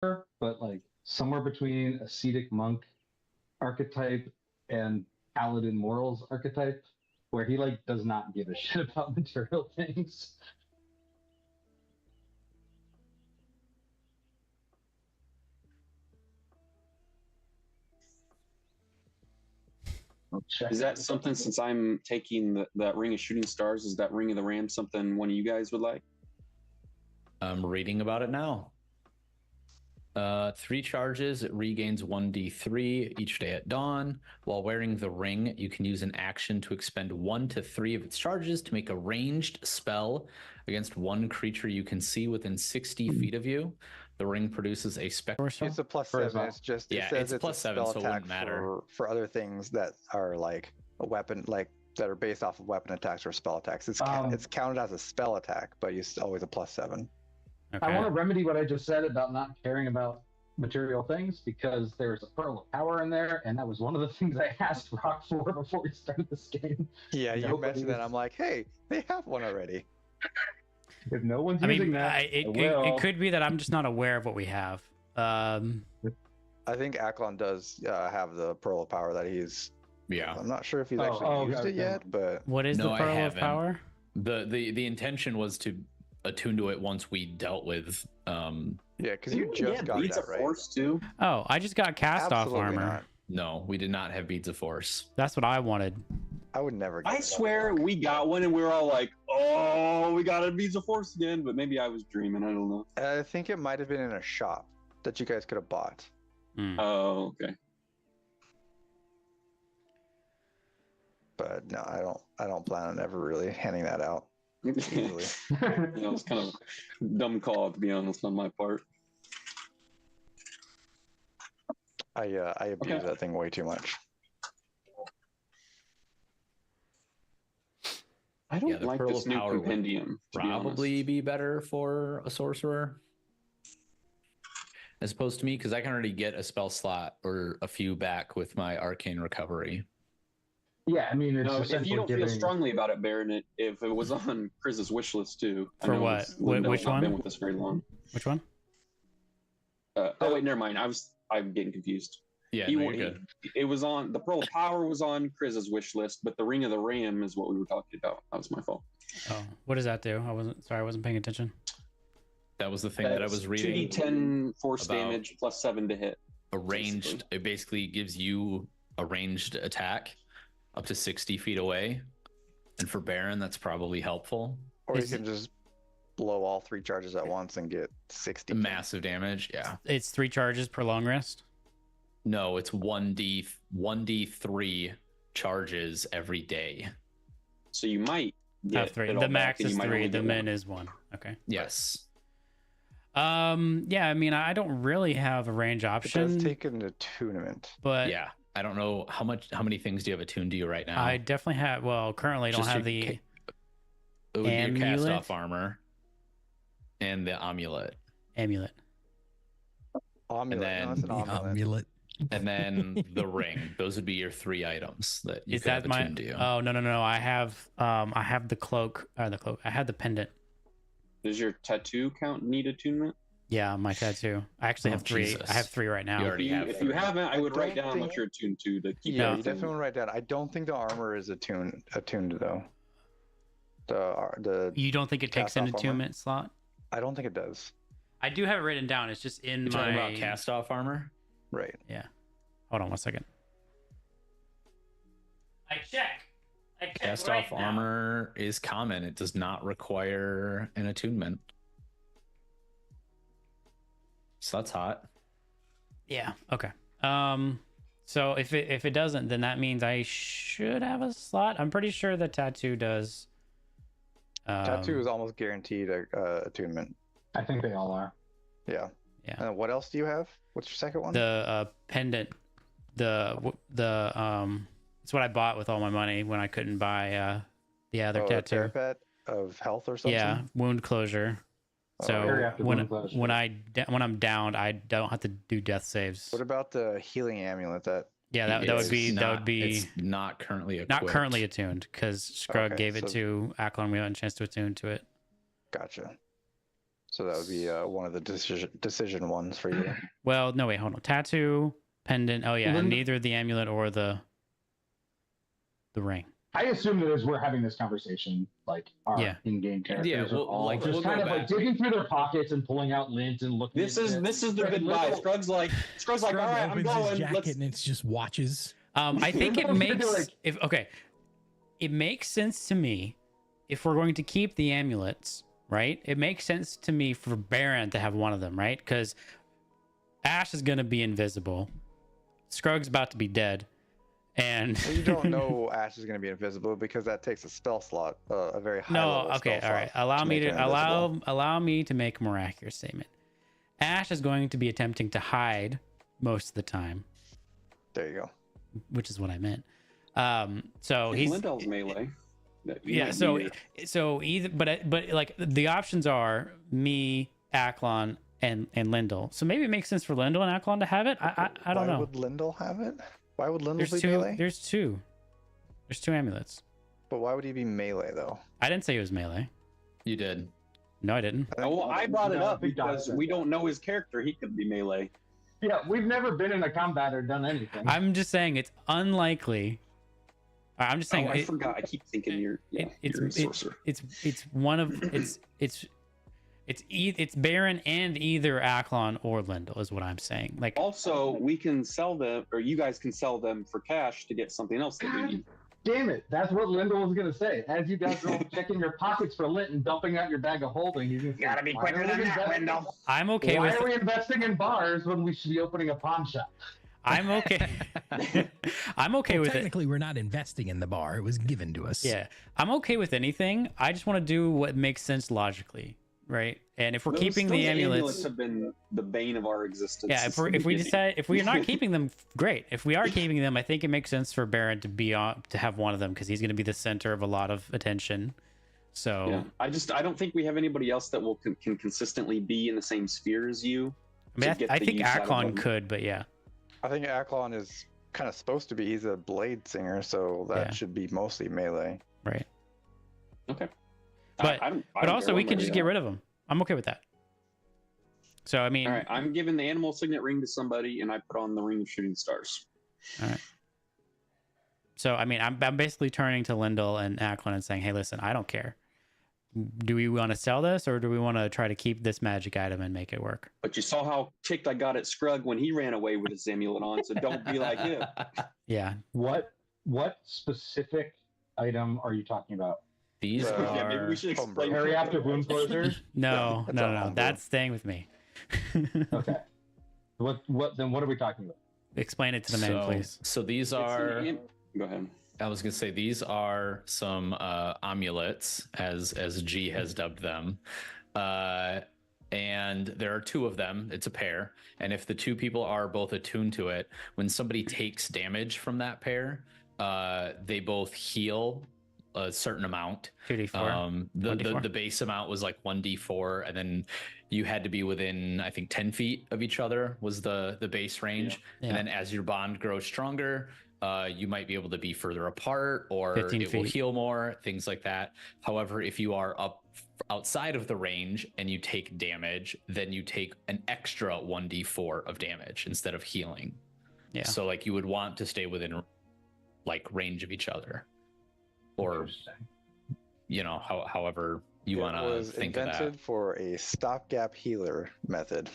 but like somewhere between ascetic monk archetype and paladin morals archetype, where he like does not give a shit about material things. I'll check Is that something, since I'm taking that Ring of Shooting Stars, is that Ring of the Ram something one of you guys would like? I'm reading about it now. 3 charges, it regains 1d3 each day at dawn. While wearing the ring, you can use an action to expend 1 to 3 of its charges to make a ranged spell against one creature you can see within 60 feet of you. The ring produces a spectral. It's a +7. It's just Yeah, it says it's it's a +7, spell so it attack wouldn't matter. for other things that are like a weapon, like that are based off of weapon attacks or spell attacks. It's counted as a spell attack, but it's always a +7. I want to remedy what I just said about not caring about material things, because there's a pearl of power in there, and that was one of the things I asked Rock for before we started this game. Yeah, you mentioned that. I'm like, hey, they have one already. If no one's using that, it could be that I'm just not aware of what we have. I think Aklon does have the pearl of power that he's. Yeah. I'm not sure if he's actually used it yet, but what is the pearl of power? The intention was to attune to it once we dealt with. Yeah, because you just got Beads that, of right? Force too. Oh, I just got cast off armor. Not. No, we did not have Beads of Force. That's what I wanted. I would never get I swear we got one and we were all like, oh, we got a Beads of Force again, but maybe I was dreaming. I don't know. I think it might have been in a shop that you guys could have bought. Oh, okay. But no, I don't plan on ever really handing that out. Easily. It was kind of a dumb call, to be honest, on my part. I abuse that thing way too much. I don't like Pearl this of new Power compendium. would probably be better for a sorcerer as opposed to me, because I can already get a spell slot or a few back with my arcane recovery. Yeah, I mean, it's if you don't feel strongly about it, Baron, if it was on Chris's wish list too. For what? Which one? Been with us very long. Which one? Oh wait, never mind. I'm getting confused. Yeah, you're good. It was on the Pearl of Power was on Chris's wish list, but the Ring of the Ram is what we were talking about. That was my fault. Oh, what does that do? I wasn't paying attention. That was the thing that I was reading. 2d10 force damage plus 7 to hit. Arranged. It basically gives you a ranged attack up to 60 feet away, and for Baron, that's probably helpful. Or you can just blow all 3 charges at once and get 60. Massive damage. Yeah. It's 3 charges per long rest. No, it's 1d3 charges every day. So you might have 3. The max is 3. The min is 1. Okay. Yes. Yeah. I mean, I don't really have a range option. It does take an attunement, but yeah, I don't know how many things do you have attuned to you right now? I definitely have. Well, currently I don't have the. It would be your cast off armor and the amulet. Amulet. And then an amulet. And then the ring. Those would be your 3 items that you could have attuned to you. Oh no! I have the cloak. I had the pendant. Does your tattoo count need attunement? Yeah, my tattoo. I actually have 3. Jesus. I have 3 right now. You already have. If you haven't, I would write down what you're attuned to keep. Yeah, you definitely write down. I don't think the armor is attuned though. The You don't think it takes an attunement slot? I don't think it does. I do have it written down. It's just in You're my. talking about cast off armor? Right. Yeah. Hold on 1 second. I check. Cast off armor is common. It does not require an attunement. So that's hot. Yeah. Okay. So if it doesn't, then that means I should have a slot. I'm pretty sure the tattoo does. Tattoo is almost guaranteed attunement. I think they all are. Yeah. Yeah. What else do you have? What's your second one? The pendant. It's what I bought with all my money when I couldn't buy the other tattoo. Parapet of health or something. Yeah, wound closure. So when I'm downed, I don't have to do death saves. What about the healing amulet? That would be it's not currently equipped. Not currently attuned because Scrug gave it to Aklon. We haven't a chance to attune to it. Gotcha. So that would be one of the decision ones for you. Well, no, wait, hold on. Tattoo, pendant. Oh yeah, and Linda- neither the amulet or the ring. I assume that as we're having this conversation, like our Yeah. in-game characters Yeah, are we'll- all like, just we'll kind go of like back. digging through their pockets and pulling out lint and looking. This at is shit. the goodbye. Scrug's like, all right, I'm opens going. his jacket Let's. and it's just watches. I think it Lindo's gonna be makes like- it makes sense to me if we're going to keep the amulets, right? It makes sense to me for Baron to have one of them, right? Because Ash is going to be invisible. Scrug's about to be dead, and Well, you don't know Ash is going to be invisible because that takes a spell slot, a very high no, level okay, spell all right. slot Allow me make to him invisible. allow me to make a more accurate statement. Ash is going to be attempting to hide most of the time, There you go. which is what I meant. So If he's Lindell's melee. yeah. might So be either, but like the options are me, Aklon, and Lindell. So maybe it makes sense for Lindell and Aklon to have it. I don't Why know. would Lindell have it? Why would Lindell There's be two. melee? There's two amulets. But why would he be melee though? I didn't say he was melee. You did. No, I didn't. Oh, well, I brought it No, I up think Doc because said we that. don't know his character. He could be melee. Yeah, we've never been in a combat or done anything. I'm just saying it's unlikely. I'm just saying I forgot. I keep thinking you're you're a sorcerer. it's one of it's Baron and either Aklon or Lindell is what I'm saying. Like Also, we can sell them, or you guys can sell them for cash to get something else that we God need. damn it! That's what Lyndall was gonna say. As you guys are all checking your pockets for lint and dumping out your bag of holding, he's gonna say, Gotta be "Why quicker are than we that, investing- Lyndall." I'm okay Why with are we investing in bars when we should be opening a pawn shop? I'm okay. I'm okay Well, with it. technically, we're not investing in the bar. It was given to us. Yeah, I'm okay with anything. I just want to do what makes sense logically, right? And if we're keeping the Those amulets, have been the bane of our existence. yeah. If we decide if we're not keeping them, great. If we are keeping them, I think it makes sense for Baron to have one of them because he's going to be the center of a lot of attention. So yeah. I don't think we have anybody else that can consistently be in the same sphere as you. I mean, to get I the think use out of Aklon them. could, but yeah. I think Aklon is kind of supposed to be. He's a blade singer, so that Yeah. should be mostly melee. Right. Okay. But- I don't But also, care we one can way or just the get other. rid of them. I'm okay with that. So, I mean, All right, I'm giving the animal signet ring to somebody, and I put on the ring of shooting stars. I'm basically turning to Lindell and Aklon and saying, hey, listen, I don't care. Do we want to sell this or do we want to try to keep this magic item and make it work? But you saw how ticked I got at Scrug when he ran away with his amulet on, so don't be like him. Yeah. What specific item are you talking about? These Yeah, maybe are we should explain. Harry after wound closure? No, That's no, all no. homebrew. That's staying with me. Okay. What are we talking about? Explain it to the man, please. So these It's an are. Go ahead. I was gonna say these are some amulets, as G has dubbed them, and there are two of them. It's a pair, and if the two people are both attuned to it, when somebody takes damage from that pair, they both heal a certain amount. 2d4. The 1d4. base amount was like 1d4, and then you had to be within, I think, 10 feet of each other was the base range. Yeah. And then as your bond grows stronger, you might be able to be further apart, or 15 it will feet. heal more, things like that. However, if you are up outside of the range and you take damage, then you take an extra 1d4 of damage instead of healing. Yeah. So like you would want to stay within like range of each other, or however you want It to was think of invented that. for a stopgap healer method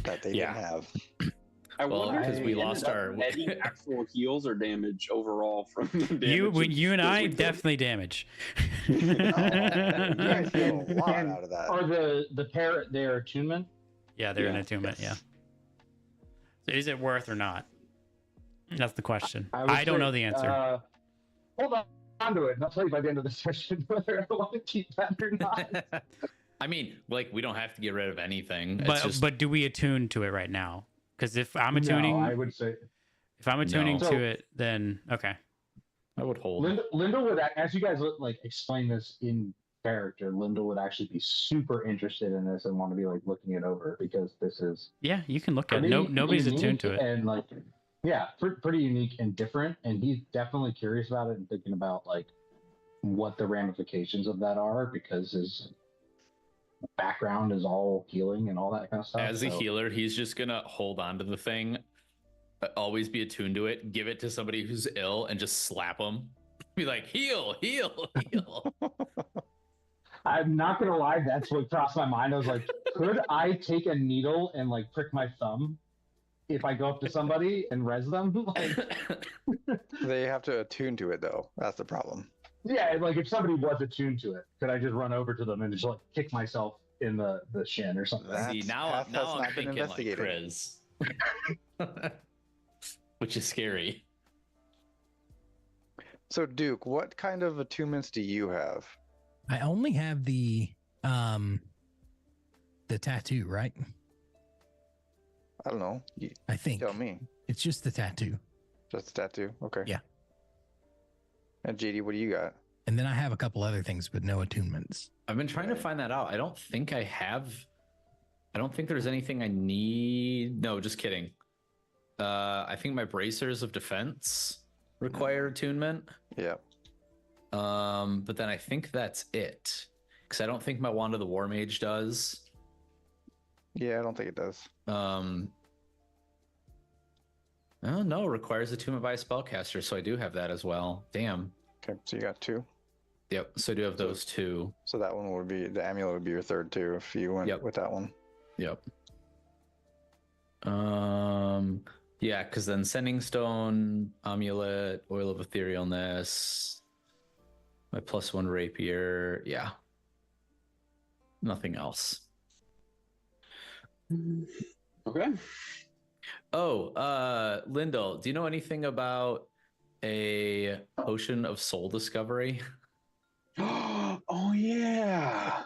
that they Yeah. didn't have. I Well, wonder because if we ended lost up our- netting actual heals or damage overall from the damage. You and I we took. definitely damage. You guys get a lot out of that. Are the pair their attunement? Yeah, they're in Yeah. attunement. Yeah. So is it worth or not? That's the question. would I don't say, know the answer. Hold on to it, and I'll tell you by the end of the session whether I want to keep that or not. I mean, like we don't have to get rid of anything. It's just, But do we attune to it right now? Because if I'm attuning, No, I would say if I'm attuning No. to it, then okay. I would hold. Linda would, as you guys like explain this in character, Linda would actually be super interested in this and want to be like looking it over because this is Yeah, you can look at it. pretty Nobody's attuned unique to it. and like pretty unique and different. And he's definitely curious about it and thinking about like what the ramifications of that are because background is all healing and all that kind of stuff. As a healer, he's just gonna hold on to the thing, always be attuned to it, give it to somebody who's ill, and just slap them. Be like, heal, heal, heal. I'm not gonna lie, that's what crossed my mind. I was like, could I take a needle and like prick my thumb if I go up to somebody and res them? Like, They have to attune to it though. That's the problem. yeah, like if somebody was attuned to it, could I just run over to them and just like kick myself in the shin or something? That See, now path has I'm not been thinking like investigated. Chris. Which is scary. So Duke, what kind of attunements do you have? I only have the tattoo, right? I don't know. You I think tell me. it's just the tattoo. Just a tattoo. Okay. Yeah. And JD, what do you got? And then I have a couple other things, but no attunements. I've been trying to find that out. I don't think I have. I don't think there's anything I need. No, just kidding. I think my bracers of defense require attunement. Yeah. But then I think that's it. Because I don't think my Wand of the War Mage does. Yeah, I don't think it does. Oh no, requires attunement by a spellcaster, so I do have that as well. Damn. Okay, so you got 2. Yep. So I do have those 2. So that one would be the amulet would be your third too if you went Yep. with that one. Yep. Yeah, because then Sending Stone, Amulet, Oil of Etherealness, my +1 Rapier. Yeah. Nothing else. Okay. Oh, Lyndall, do you know anything about a potion of soul discovery? Oh yeah.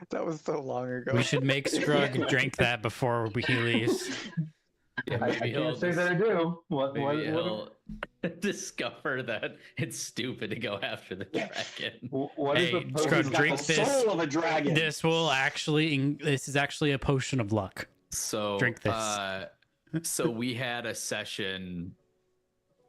That was so long ago. We should make Scrug drink that before he leaves. Yeah, I can't say that I do. What he'll discover that it's stupid to go after the dragon. what is Hey, the Scrub, potion? Got drink the this. soul of a dragon. This is actually a potion of luck. So Drink this. So we had a session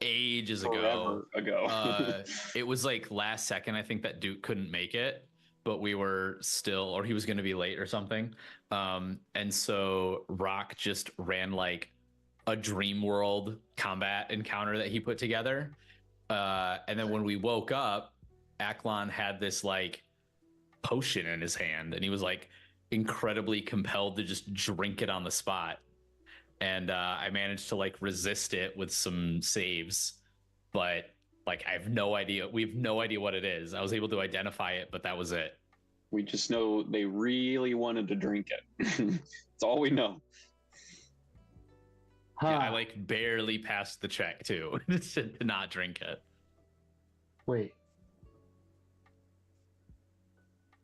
ages ago. Forever ago. It was like last second. I think that Duke couldn't make it, but we were still, or he was going to be late or something. And so Rock just ran like a dream world combat encounter that he put together. And then when we woke up, Aklon had this like potion in his hand, and he was like incredibly compelled to just drink it on the spot. And I managed to like resist it with some saves, but like I have no idea. We have no idea what it is. I was able to identify it, but that was it. We just know they really wanted to drink it. That's all we know. Huh. Yeah, I like barely passed the check too to not drink it. Wait.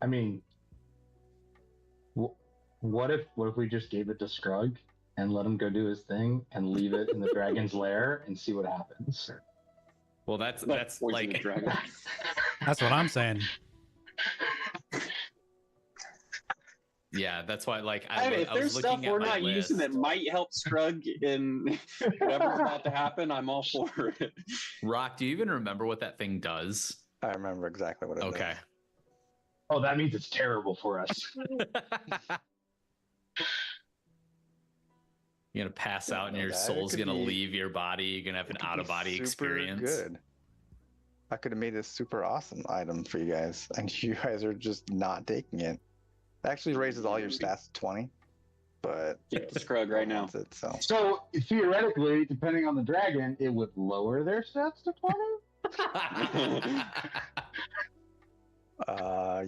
I mean, what if we just gave it to Scrug and let him go do his thing and leave it in the dragon's lair and see what happens? Well, that's Poison the like dragon. That's what I'm saying. yeah, that's why like If I there's was stuff looking at we're my not list. using that might help Scrug in whatever's about to happen, I'm all for it. Rock, do you even remember what that thing does? I remember exactly what it Okay. does. Oh, that means it's terrible for us. You're gonna pass out and know your that. It soul's could gonna be- leave your body. You're gonna have an It could be out of body super experience. Good. I could have made this super awesome item for you guys, and you guys are just not taking it. It actually raises all your stats to 20, but Give it to Scrug right now. wants it, so. So theoretically, depending on the dragon, it would lower their stats to 20?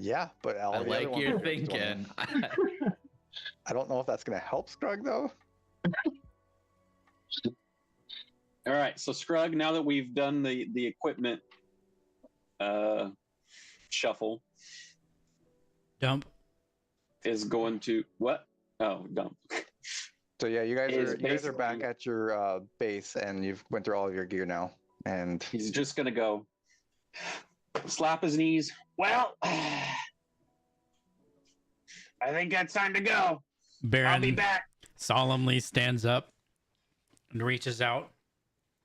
Yeah, but all I the other like ones your are 20. thinking. I don't know if that's gonna help Scrug though. All right, so Scrug, now that we've done the equipment shuffle, Dump. is going to what? Oh, dump. So yeah, you guys Is are back basically- at your base, and you've went through all of your gear now, and He's just gonna go slap his knees. Well, I think that's time to go. I'll be Baron back. solemnly stands up and reaches out,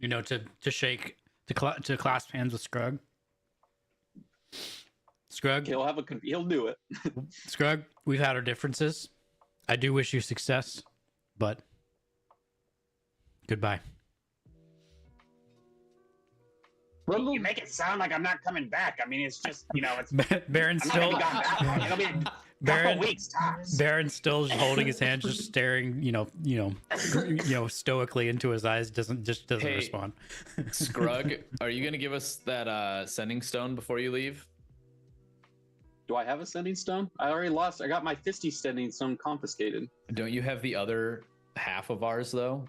to shake, to clasp hands with Scrug. Scrug, He'll do it. Scrug, we've had our differences. I do wish you success, but goodbye. You make it sound like I'm not coming back. I mean, it's just, it's. Baron's I'm still not gonna be gone back. It'll be a Baron- couple weeks tops. Baron's still holding his hand, just staring, stoically into his eyes. Doesn't Hey. respond. Scrug, are you gonna give us that sending stone before you leave? Do I have a sending stone? I already lost. I got my fisty sending stone confiscated. Don't you have the other half of ours though?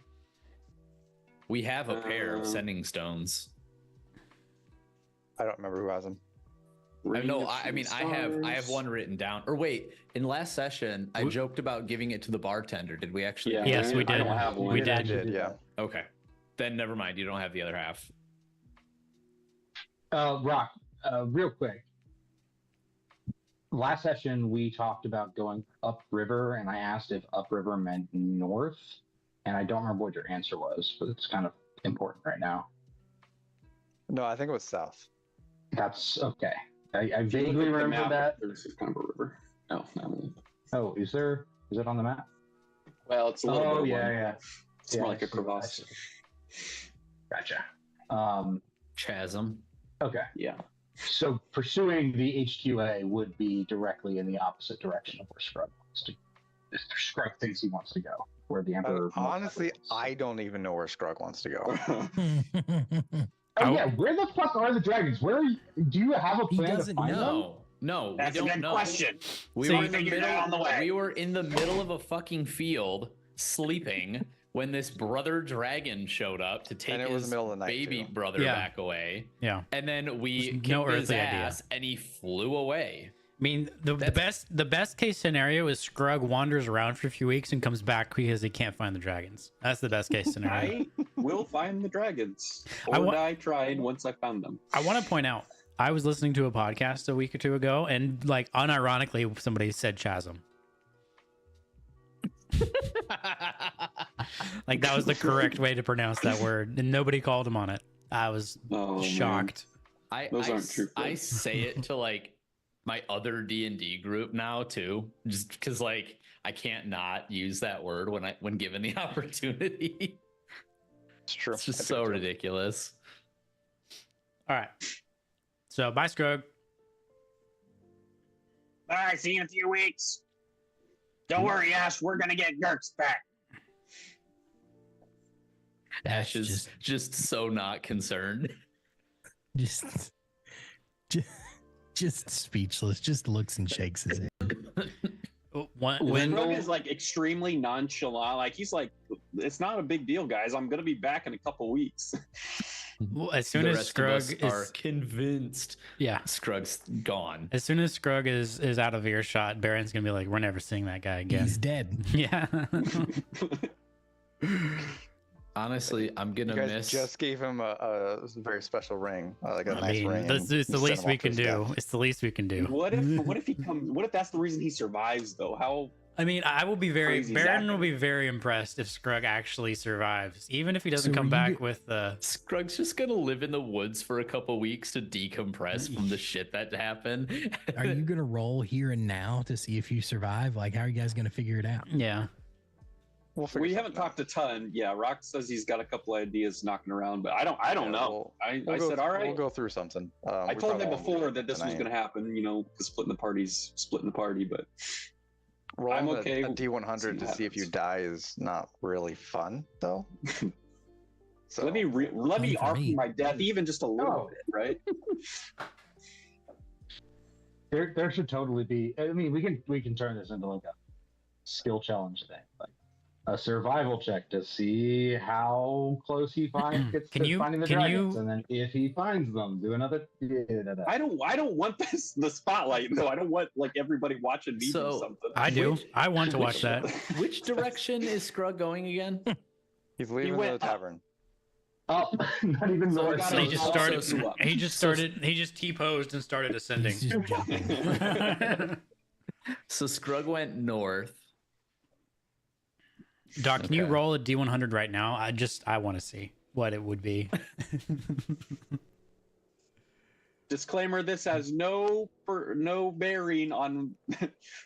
We have a pair of sending stones. I don't remember who has them. I have one written down. Or wait, in last session, I joked about giving it to the bartender. Did we actually? Yeah. Yes, we I did. don't have one. We I did. did, yeah. Okay, then never mind. You don't have the other half. Rock, real quick. Last session, we talked about going upriver, and I asked if upriver meant north, and I don't remember what your answer was, but it's kind of important right now. No, I think it was south. That's okay. I If you look vaguely at the remember map, that. There's kind of a river. Oh, no. Oh, is it on the map? Well, it's a little Oh, bit. yeah, yeah. It's more like a crevasse. Gotcha. Chasm. Okay. Yeah. So pursuing the HQA would be directly in the opposite direction of where Scrub wants to. Scrub thinks he wants to go, where the Emperor. Honestly, I don't even know where Scrug wants to go. Oh yeah, where the fuck are the dragons? Where do you have a He plan to doesn't find them? No, That's we a don't good know. question. We So were you in the figured it middle. out on the way. We were in the middle of a fucking field, sleeping, when this brother dragon showed up to take And it was his the middle of the night, baby too. brother Yeah. back away. Yeah. And then we There's kicked no his earthly idea. ass, and he flew away. I mean, the best case scenario is Scrug wanders around for a few weeks and comes back because he can't find the dragons. That's the best case scenario. I will find the dragons. I Or wa- die trying once I found them. I want to point out, I was listening to a podcast a week or two ago, and like unironically, somebody said chasm. Like that was the correct way to pronounce that word, and nobody called him on it. I was Oh, man. shocked. Those aren't true I friends. say it to like my other D&D group now too, just because like I can't not use that word when given the opportunity. It's true. It's just I do so too. ridiculous. All right. So bye, Scrug. All right, see you in a few weeks. Don't worry, Ash. We're gonna get Gurks back. Ash is just so not concerned. just, just speechless. Just looks and shakes his head. When Rogue is like extremely nonchalant. Like he's like, it's not a big deal, guys. I'm gonna be back in a couple weeks. as soon The as rest of us Scrug are is convinced yeah, Scrug's gone. as soon as Scrug is out of earshot, Baron's gonna be like, "We're never seeing that guy again." He's dead. Yeah. Honestly, I'm You gonna guys miss. just gave him a very special ring, like a I nice mean, ring. that's and it's the sent least him we off to can his do. death. It's the least we can do. What if he comes? What if that's the reason he survives though? How? I mean, I will be very Crazy Baron Zach. will be very impressed if Scrug actually survives, even if he doesn't So come are you back g- with the. Scrug's just gonna live in the woods for a couple weeks to decompress from the shit that happened. Are you gonna roll here and now to see if you survive? Like, how are you guys gonna figure it out? Yeah. We'll figure We haven't something out. talked a ton. Yeah, Rock says he's got a couple ideas knocking around, but I don't Yeah, know. I We'll said, all right. We'll go through something. I We told probably him won't before do it that this was tonight. going to happen, because splitting the party, but Rolling I'm okay. a D100 See to what see if you happens. die is not really fun, though. So let me Fun for argue me. my death even just a little Oh. bit, right? There should totally be. I mean, we can turn this into like a skill challenge thing, like a survival check to see how close he gets Can to you- finding the can dragons, you- and then if he finds them, do another. I don't want the spotlight though. I don't want like everybody watching me So, do something. I do. Which- I want to watch that. Which direction is Scrug going again? he's leaving the went up. tavern. Oh, not even So we north. got He So- just so- started. so- He just started. He just T-posed and started ascending. He's just jumping. So Scrug went north. Doc, can you Okay. roll a D100 right now? I want to see what it would be. Disclaimer: this has no bearing on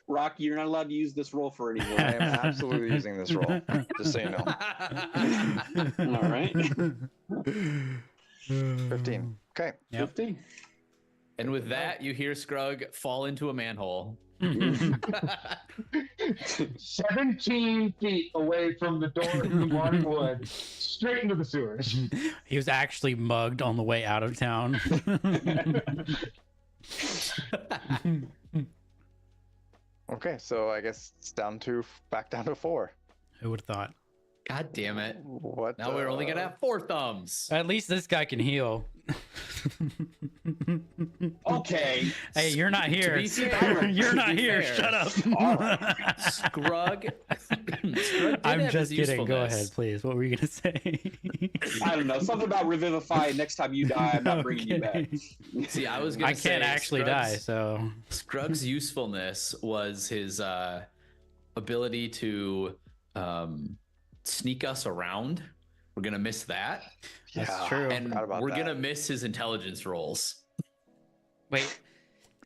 Rocky. You're not allowed to use this roll for I anything. am absolutely using this roll. Just so you know. All right. 15. Okay. Yep. 15. And with that, you hear Scrug fall into a manhole. 17 feet away from the door in the Morning Wood, straight into the sewers. He was actually mugged on the way out of town. Okay, so I guess it's back down to 4. Who would have thought? God damn it. What? Now we're only going to have 4 thumbs. At least this guy can heal. Okay. Hey, you're not here. be fair- You're to not be here. fair. Shut up. Scrug. Scrug did I'm have just his kidding. Go usefulness. ahead, please. What were you gonna say? I don't know. Something about revivify. Next time you die, I'm not bringing you back. Okay. See, I was going I to say can't actually die, so Scrug's usefulness was his ability to sneak us around. We're going to miss that. that's Yeah. true. And Forgot about we're that. going to miss his intelligence rolls. Wait,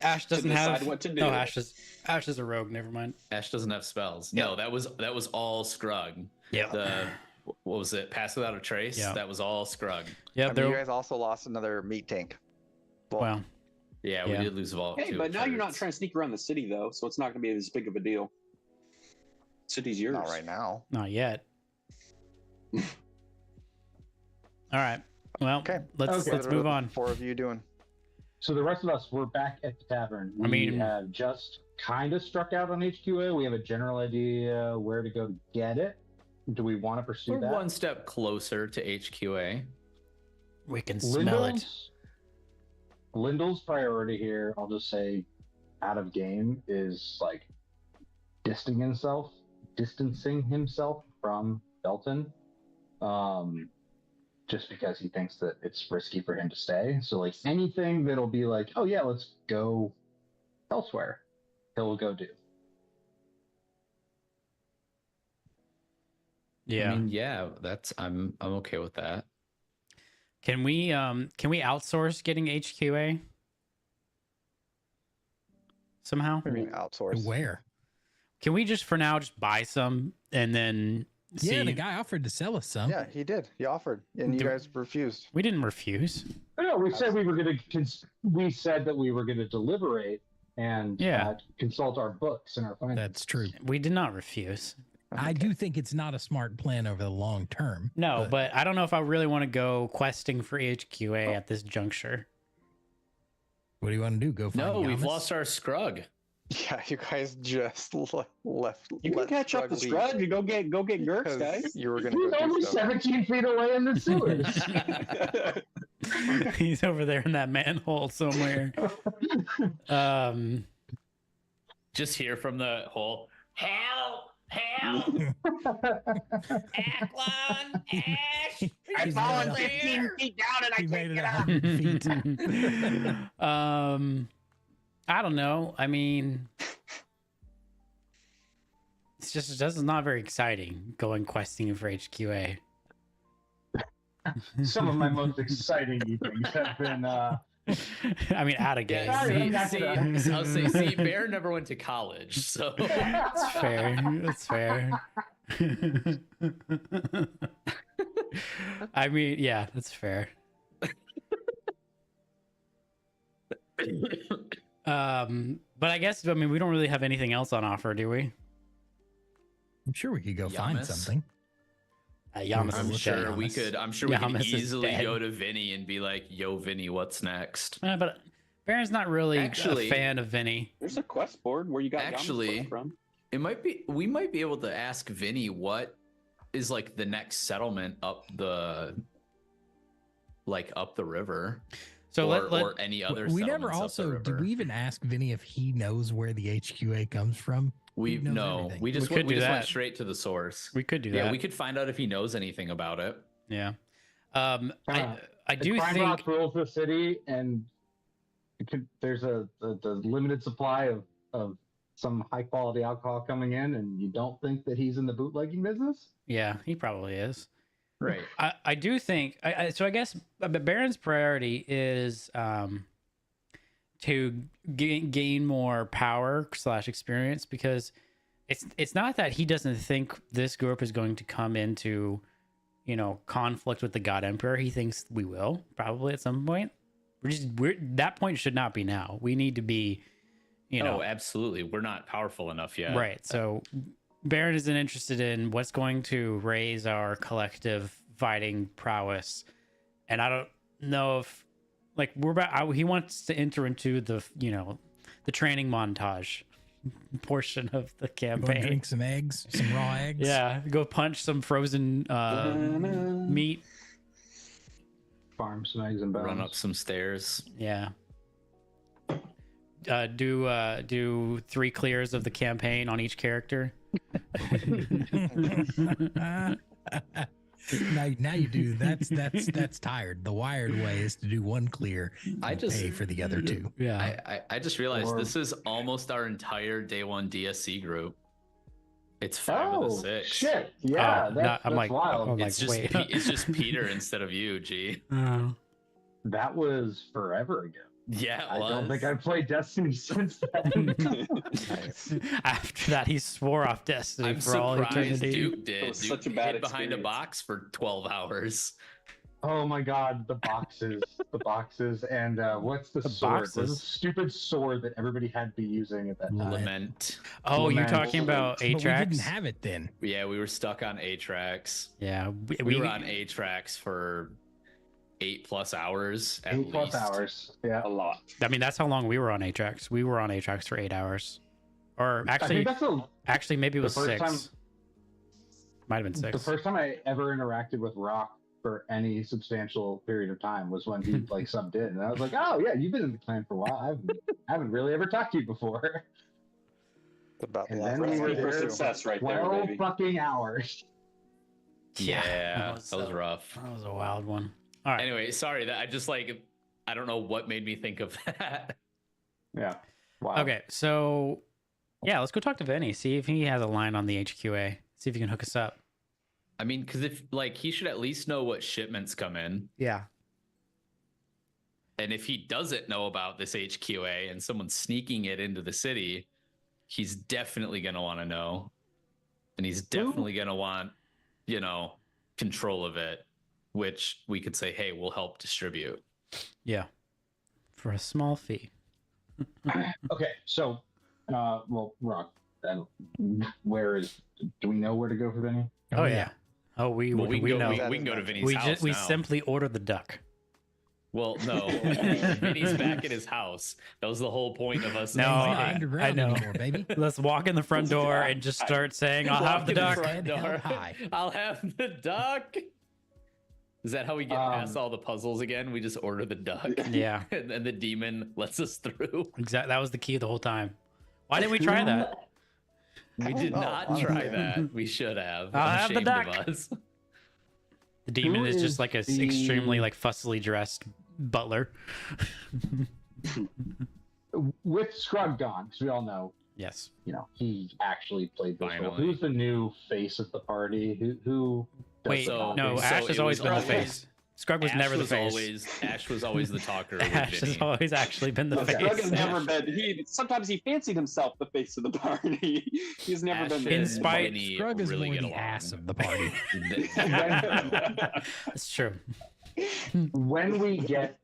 Ash doesn't decide have. what to do. No, Ash is a rogue. Never mind. Ash doesn't have spells. No, that was all Scrug. Yeah. What was it? Pass without a trace? Yeah. That was all Scrug. Yeah. I mean, you guys also lost another meat tank. Well, Yeah, Yeah. we did lose Vault. Hey, too, but now you're not turrets. trying to sneak around the city, though, so it's not going to be as big of a deal. City's yours. Not right now. not yet. All right. Well, Okay. let's Okay. let's What are move the on. 4 of you doing? So the rest of us, we're back at the tavern. We I mean- have just kind of struck out on HQA. We have a general idea where to go to get it. Do we want to pursue We're that? one step closer to HQA. We can smell it. Lindell's priority here, I'll just say, out of game, is like distancing himself from Belton. Just because he thinks that it's risky for him to stay. So like anything that'll be like, oh yeah, let's go elsewhere, he'll go do. Yeah. I mean, yeah, I'm okay with that. Can we outsource getting HQA somehow? I mean, outsource. Where? Can we just for now just buy some and then see? Yeah, the guy offered to sell us some. Yeah, he did. He offered, and you Do- guys refused. We didn't refuse. No, we said we were going to. We said that we were going to deliberate and consult our books and our finances. That's true. We did not refuse. I do think it's not a smart plan over the long term. No, but I don't know if I really want to go questing for HQA at this juncture. What do you want to do? Go find No, we've Yamas? lost our Scrug. Yeah, you guys just left. You can let catch up to Scrug leave Scrudge and go get Gurks, because guys. You were gonna He's go do only stuff. 17 feet away in the sewers. He's over there in that manhole somewhere. Just hear from the hole. Help! Help! Acklon! Ash! I've He's fallen made it 15 feet down and I He made can't it get up. 100 feet. I don't know. I mean, this is not very exciting going questing for HQA. Some of my most exciting evenings have been. I mean, out of game. Yeah, I'll say, Bear never went to college, so That's fair. That's fair. I mean, yeah, that's fair. But I guess we don't really have anything else on offer, do we? I'm sure we could go find Yamas? something. Yamas I'm is sure dead. we could. I'm sure we could Yamas is easily dead. go to Vinny and be like, "Yo, Vinny, what's next?" But Baron's not really Actually- a fan of Vinny. There's a quest board where you got Yama's Actually- quest from. It might be. We might be able to ask Vinny what is like the next settlement up the river, So or any other. We never settlements up the also did river. we even ask Vinny if he knows where the HQA comes from? We He knows no. everything. We just We went, could we do just went that. straight to the source. we could do Yeah, that. we could find out if he knows anything about it. Yeah. I do Crime think Boss rules the city, and there's the limited supply of some high quality alcohol coming in, and you don't think that he's in the bootlegging business? yeah, he probably is. Right. I do think so I guess Baron's priority is to gain more power / experience, because it's not that he doesn't think this group is going to come into, you know, conflict with the God Emperor. He thinks we will probably at some point. That point should not be now. We need to be, you know, absolutely. We're not powerful enough yet. right. So Baron isn't interested in what's going to raise our collective fighting prowess, and I don't know if like he wants to enter into the, you know, the training montage portion of the Go campaign. drink some eggs, some raw eggs. Yeah, go punch some frozen meat. Farm some eggs and bones. Run up some stairs. Yeah. Do 3 clears of the campaign on each character. Now you do. That's tired. The wired way is to do 1 clear. I just pay for the other 2. Yeah. I just realized Or- this is almost our entire day 1 DSC group. It's 5 of the 6. Shit. Yeah, Oh, that's I'm like, wild. I'm like, It's just wait. It's just Peter instead of you, G. Oh. That was forever ago. Yeah, it I was. don't think I've played Destiny since then. Nice. After that, he swore off Destiny I'm for all surprised eternity. Duke did. It was Duke such a bad hid behind a experience. box for 12 hours. Oh my god, the boxes, and what's the sword? boxes. What's the stupid sword that everybody had to be using at that time? Lament. Oh, you're Lament. talking about But we Atrax? didn't have it then. Yeah, we were stuck on A-Tracks. Yeah, We were on A-Tracks for 8+ hours at 8+ least. hours. Yeah. A lot. I mean, that's how long we were on Atrax. We were on Atrax for 8 hours, or I actually, think that's maybe it was the first 6. time- Might have been the 6. first time I ever interacted with Rock for any substantial period of time was when he like subbed in, and I was like, "Oh yeah, you've been in the clan for a while. I haven't really ever talked to you before." About the And last then we Recipe were for there success right there, 12 baby. fucking hours. Yeah, that was rough. That was a wild one. All right. Anyway, sorry that I just like I don't know what made me think of that. Yeah. Wow. Okay, so yeah, let's go talk to Vinny. See if he has a line on the HQA. See if he can hook us up. I mean, because if like he should at least know what shipments come in, Yeah. and if he doesn't know about this HQA and someone's sneaking it into the city, he's definitely gonna want to know, and he's definitely gonna want, you know, control of it, which we could say, hey, we'll help distribute. Yeah. For a small fee. Okay, so, well, Rock, then where is? Do we know where to go for Vinny? Oh, yeah. Oh, we Well, we know. can go to Vinny's We house we now. simply order the duck. Well, no, Vinny's back at his house. That was the whole point of us. No, Ain't inviting. I underground know. anymore, baby. Let's walk in the front door and just start saying, "I'll have Walk the in the duck." front Head door. held high. I'll have the duck. Is that how we get past all the puzzles again? We just order the duck, Yeah, and then the demon lets us through. exactly. That was the key the whole time. Why didn't we try that? We did know, not honestly. try that. We should have. I'll I'm have the ashamed duck. of us. The demon Who is just is like a the- extremely like fussily dressed butler. With Scrug gone, because we all know, Yes. you know, he actually played this role. Finally. Who's the new face of the party? Who does Wait, the So- no, talking? so Ash has it always was been the always- face. Scrug was never the face. Ash was always the talker. with Ash has Vinny. always actually been the Scrug has face. never been. Sometimes he fancied himself the face of the party. He's never Ash been. In and spite- Vinny Scrug is really more get the along. ass of the party. That's true. When we get,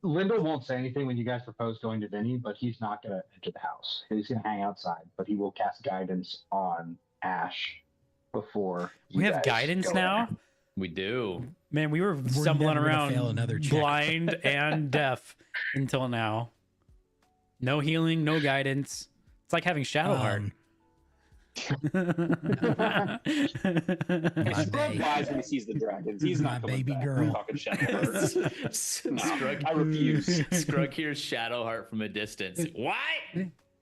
Linda won't say anything when you guys propose going to Vinny, but he's not going to enter the house. He's going to hang outside, but he will cast guidance on Ash before. We you have guys guidance go now. in. We do. Man, we were stumbling never gonna around fail another check. blind and deaf until now. No healing, no guidance. It's like having Shadowheart. My Scrug baby. lies when he sees the dragons. He's My not coming baby back. girl. We're talking Shadowheart. Scrug, I refuse. Scrug hears Shadowheart from a distance. What?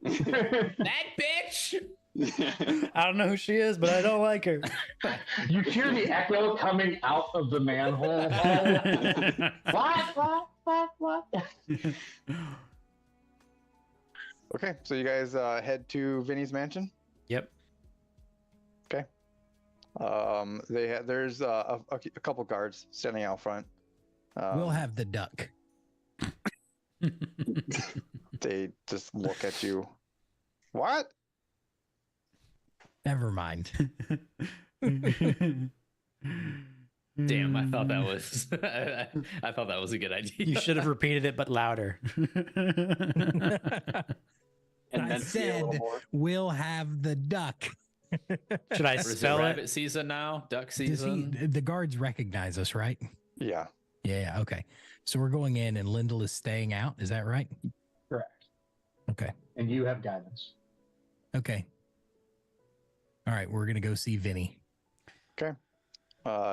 That bitch? I don't know who she is, but I don't like her. You hear the echo coming out of the manhole. What? Okay, so you guys head to Vinny's mansion. Yep. There's a couple guards standing out front. We'll have the duck. They just look at you. What? Never mind. Damn, I thought that was I thought that was a good idea. You should have repeated it, but louder. And I then see a little said more. we'll have the duck. Should I Or is it spell rabbit it? season now? Duck Does season? the guards recognize us, right? Yeah. Yeah, okay. So we're going in and Lyndall is staying out. Is that right? Correct. Okay. And you have guidance. Okay. All right, we're going to go see Vinny.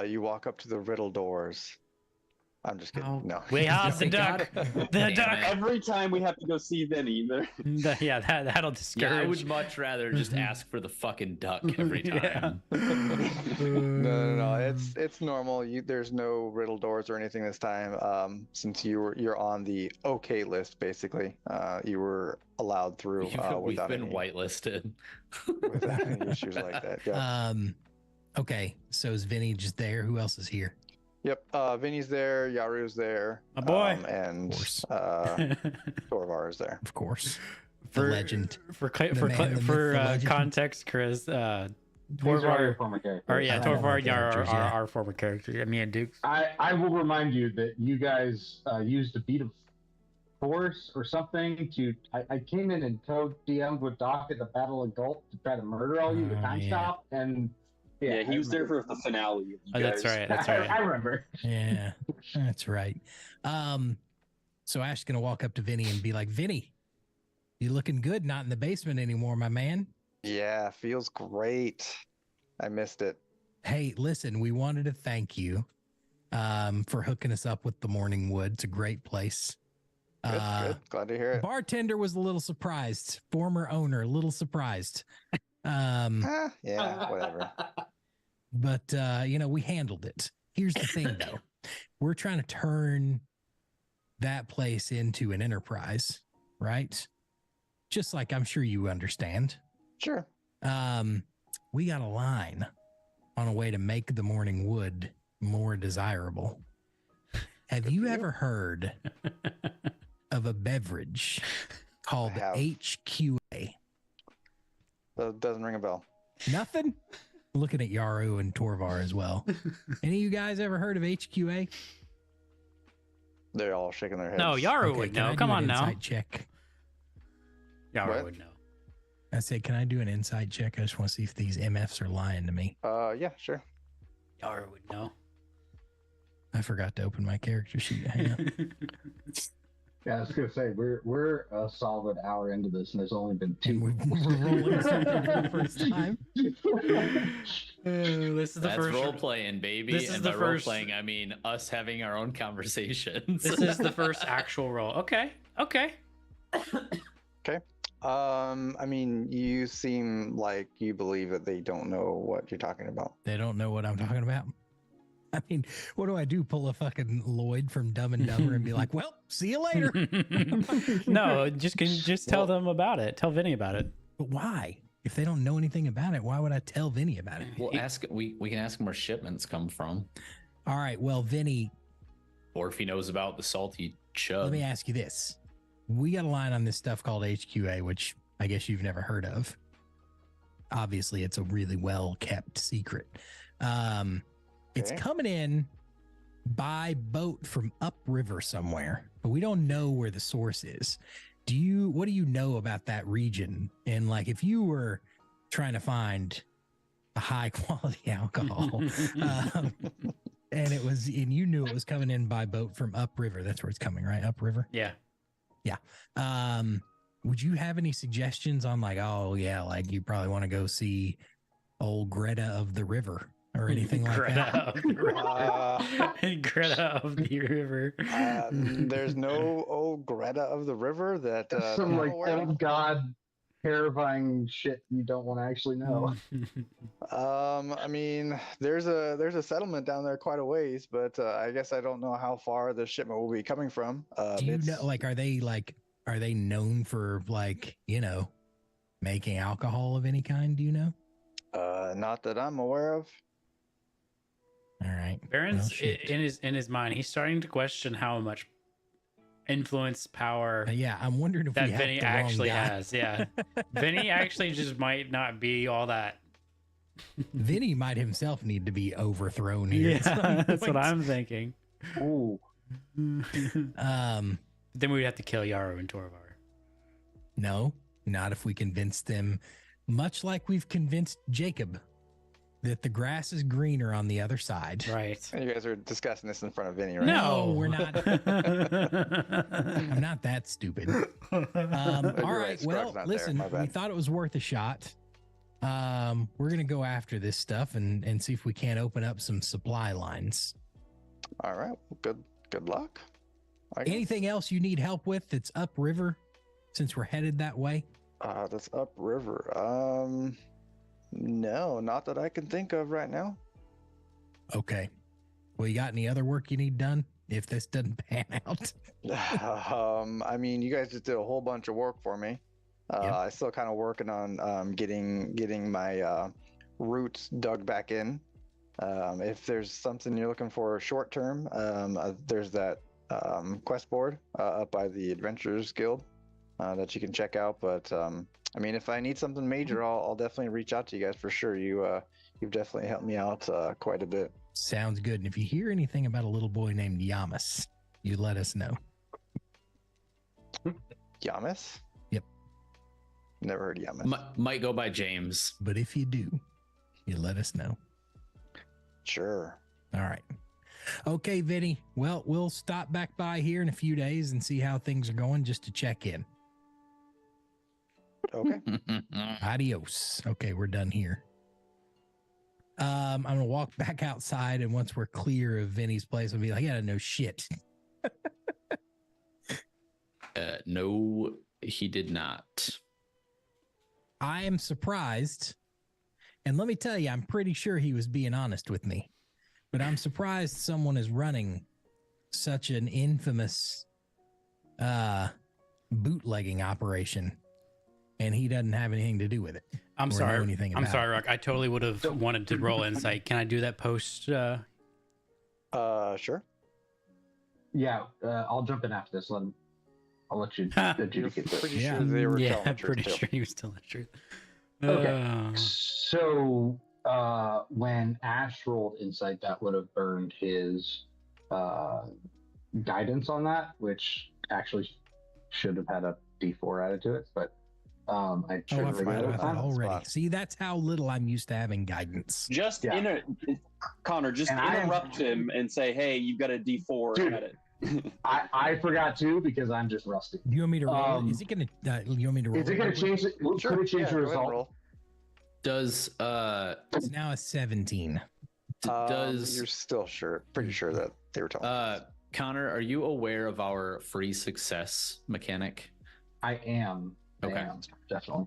You walk up to the riddle doors. I'm just kidding. Oh, No. we have the It duck. got- The Damn duck. it. Every time we have to go see Vinny, Yeah, that'll Yeah, discourage. I would much rather just ask for the fucking duck every time. Yeah. No. It's normal. There's no riddle doors or anything this time. Since you're on the okay list, basically, you were allowed through We've without been any, whitelisted. without any issues like that. Yeah. Okay, so is Vinny just there? Who else is here? Yep. Vinny's there. Yaru's there. My boy. And Of course. Torvar is there. Of course. The legend. For man, the myth, the legend. context, Chris. These are Torvar, your former characters. or yeah, I know Torvar our and Yar are characters, yeah. our former characters. Me and Duke. I will remind you that you guys used a beat of force or something to. I came in and co-DM'd with Doc at the Battle of Gulf to try to murder all you with Oh, time yeah. stop, and yeah, he I was there remember. for the finale. You Oh, that's guys. right. That's I right. remember. Yeah, that's right. So Ash's gonna walk up to Vinny and be like, Vinny, you looking good, not in the basement anymore, my man. Yeah, feels great. I missed it. Hey, listen, we wanted to thank you for hooking us up with the Morning Wood. It's a great place. Good. Glad to hear it. Bartender was a little surprised. Former owner, a little surprised. Yeah, whatever. But we handled it. Here's the thing though. We're trying to turn that place into an enterprise, right? Just like I'm sure you understand. Sure. We got a line on a way to make the Morning Wood more desirable. Have you ever heard of a beverage called I have. HQA? That doesn't ring a bell. Nothing? Looking at Yaru and Torvar as well. Any of you guys ever heard of HQA? They're all shaking their heads. No, Yaru Okay, would can I know. do Come an on now. insight check. Yaru What? would know. I said, can I do an insight check? I just want to see if these MFs are lying to me. Yeah, sure. Yaru would know. I forgot to open my character sheet. Hang on. Yeah, I was gonna say we're a solid hour into this, and there's only been And two. we're rolling something for the first time. This is the That's first. role playing, baby. This is And the by first- role playing, I mean us having our own conversations. This is the first actual roll. Okay. I mean, you seem like you believe that they don't know what you're talking about. They don't know what I'm talking about. I mean, what do I do? Pull a fucking Lloyd from Dumb and Dumber and be like, well, see you later. No, just tell them about it. Tell Vinny about it. But why? If they don't know anything about it, why would I tell Vinny about it? We'll ask. We can ask him where shipments come from, All right. Well, Vinny, or if he knows about the salty chub. let me ask you this. We got a line on this stuff called HQA, which I guess you've never heard of. Obviously, it's a really well kept secret. It's Okay. coming in by boat from upriver somewhere, but we don't know where the source is. What do you know about that region? And like, if you were trying to find a high quality alcohol, and you knew it was coming in by boat from upriver, that's where it's coming, right? Upriver. Yeah. Would you have any suggestions on like, oh yeah, like you probably want to go see old Greta of the River or anything like that? Greta of the river. Greta of the river. There's no old Greta of the river that Some I'm like aware of? old god terrifying shit you don't want to actually know. I mean, there's a settlement down there quite a ways, but I guess I don't know how far the shipment will be coming from. Do you know, like, are they known for like, making alcohol of any kind? Do you know? Not that I'm aware of. All right. Baron's Well, shit. in his mind. He's starting to question how much influence power Yeah, I'm wondering if that we helped Vinny the wrong actually guy. has. Yeah. Vinny actually just might not be all that. Vinny might himself need to be overthrown here. at some Yeah, that's what point. I'm thinking. Ooh. Um, Then we'd have to kill Yarrow and Torvar. no, not if we convince them, much like we've convinced Jacob, that the grass is greener on the other side. Right. And you guys are discussing this in front of Vinny, right? No, we're not. I'm not that stupid. All You're right. Scrug's Well, not there. listen, My we bad. thought it was worth a shot. We're gonna go after this stuff and see if we can't open up some supply lines. All right. Well, good luck. I guess. Anything else you need help with that's upriver, since we're headed that way? That's upriver. No, not that I can think of right now. Okay. Well, you got any other work you need done if this doesn't pan out? I mean, you guys just did a whole bunch of work for me. Yep. I still kind of working on getting my roots dug back in. If there's something you're looking for short term, there's that quest board up by the Adventurers Guild that you can check out. But I mean, if I need something major, I'll definitely reach out to you guys for sure. You've definitely helped me out quite a bit. Sounds good. And if you hear anything about a little boy named Yamas, you let us know. Yamas? Yep. Never heard of Yamas. Might go by James. But if you do, you let us know. Sure. All right. Okay, Vinny. Well, we'll stop back by here in a few days and see how things are going just to check in. Okay. Adios. Okay, we're done here. I'm gonna walk back outside, and once we're clear of Vinny's place, I'll be like, "Yeah, no shit." No, he did not. I am surprised, and let me tell you, I'm pretty sure he was being honest with me. But I'm surprised someone is running such an infamous bootlegging operation, and he doesn't have anything to do with it. I'm or know sorry. anything I'm about sorry, it. Rock. I totally would have wanted to roll insight. Can I do that post? Sure. Yeah, I'll jump in after this. I'll let you You're adjudicate this. pretty Yeah. sure they were Yeah, telling the I'm truth pretty too. sure he was telling the truth. Okay. So when Ash rolled insight, that would have burned his guidance on that, which actually should have had a D4 added to it, but I Oh, I should have forgot figured it about that out. already. Spot. See, that's how little I'm used to having guidance. Just Yeah. Connor, just And I am- interrupt him and say, "Hey, you've got a D4 Dude. at it." I forgot too because I'm just rusty. Do you want me to roll? Um, Is it gonna? You want me to roll? Is it going to change? Could it change Yeah, the go ahead and result? roll. Does It's now a 17. does You're still pretty sure that they were telling the truth. Connor, are you aware of our free success mechanic? I am. Okay. I am, definitely.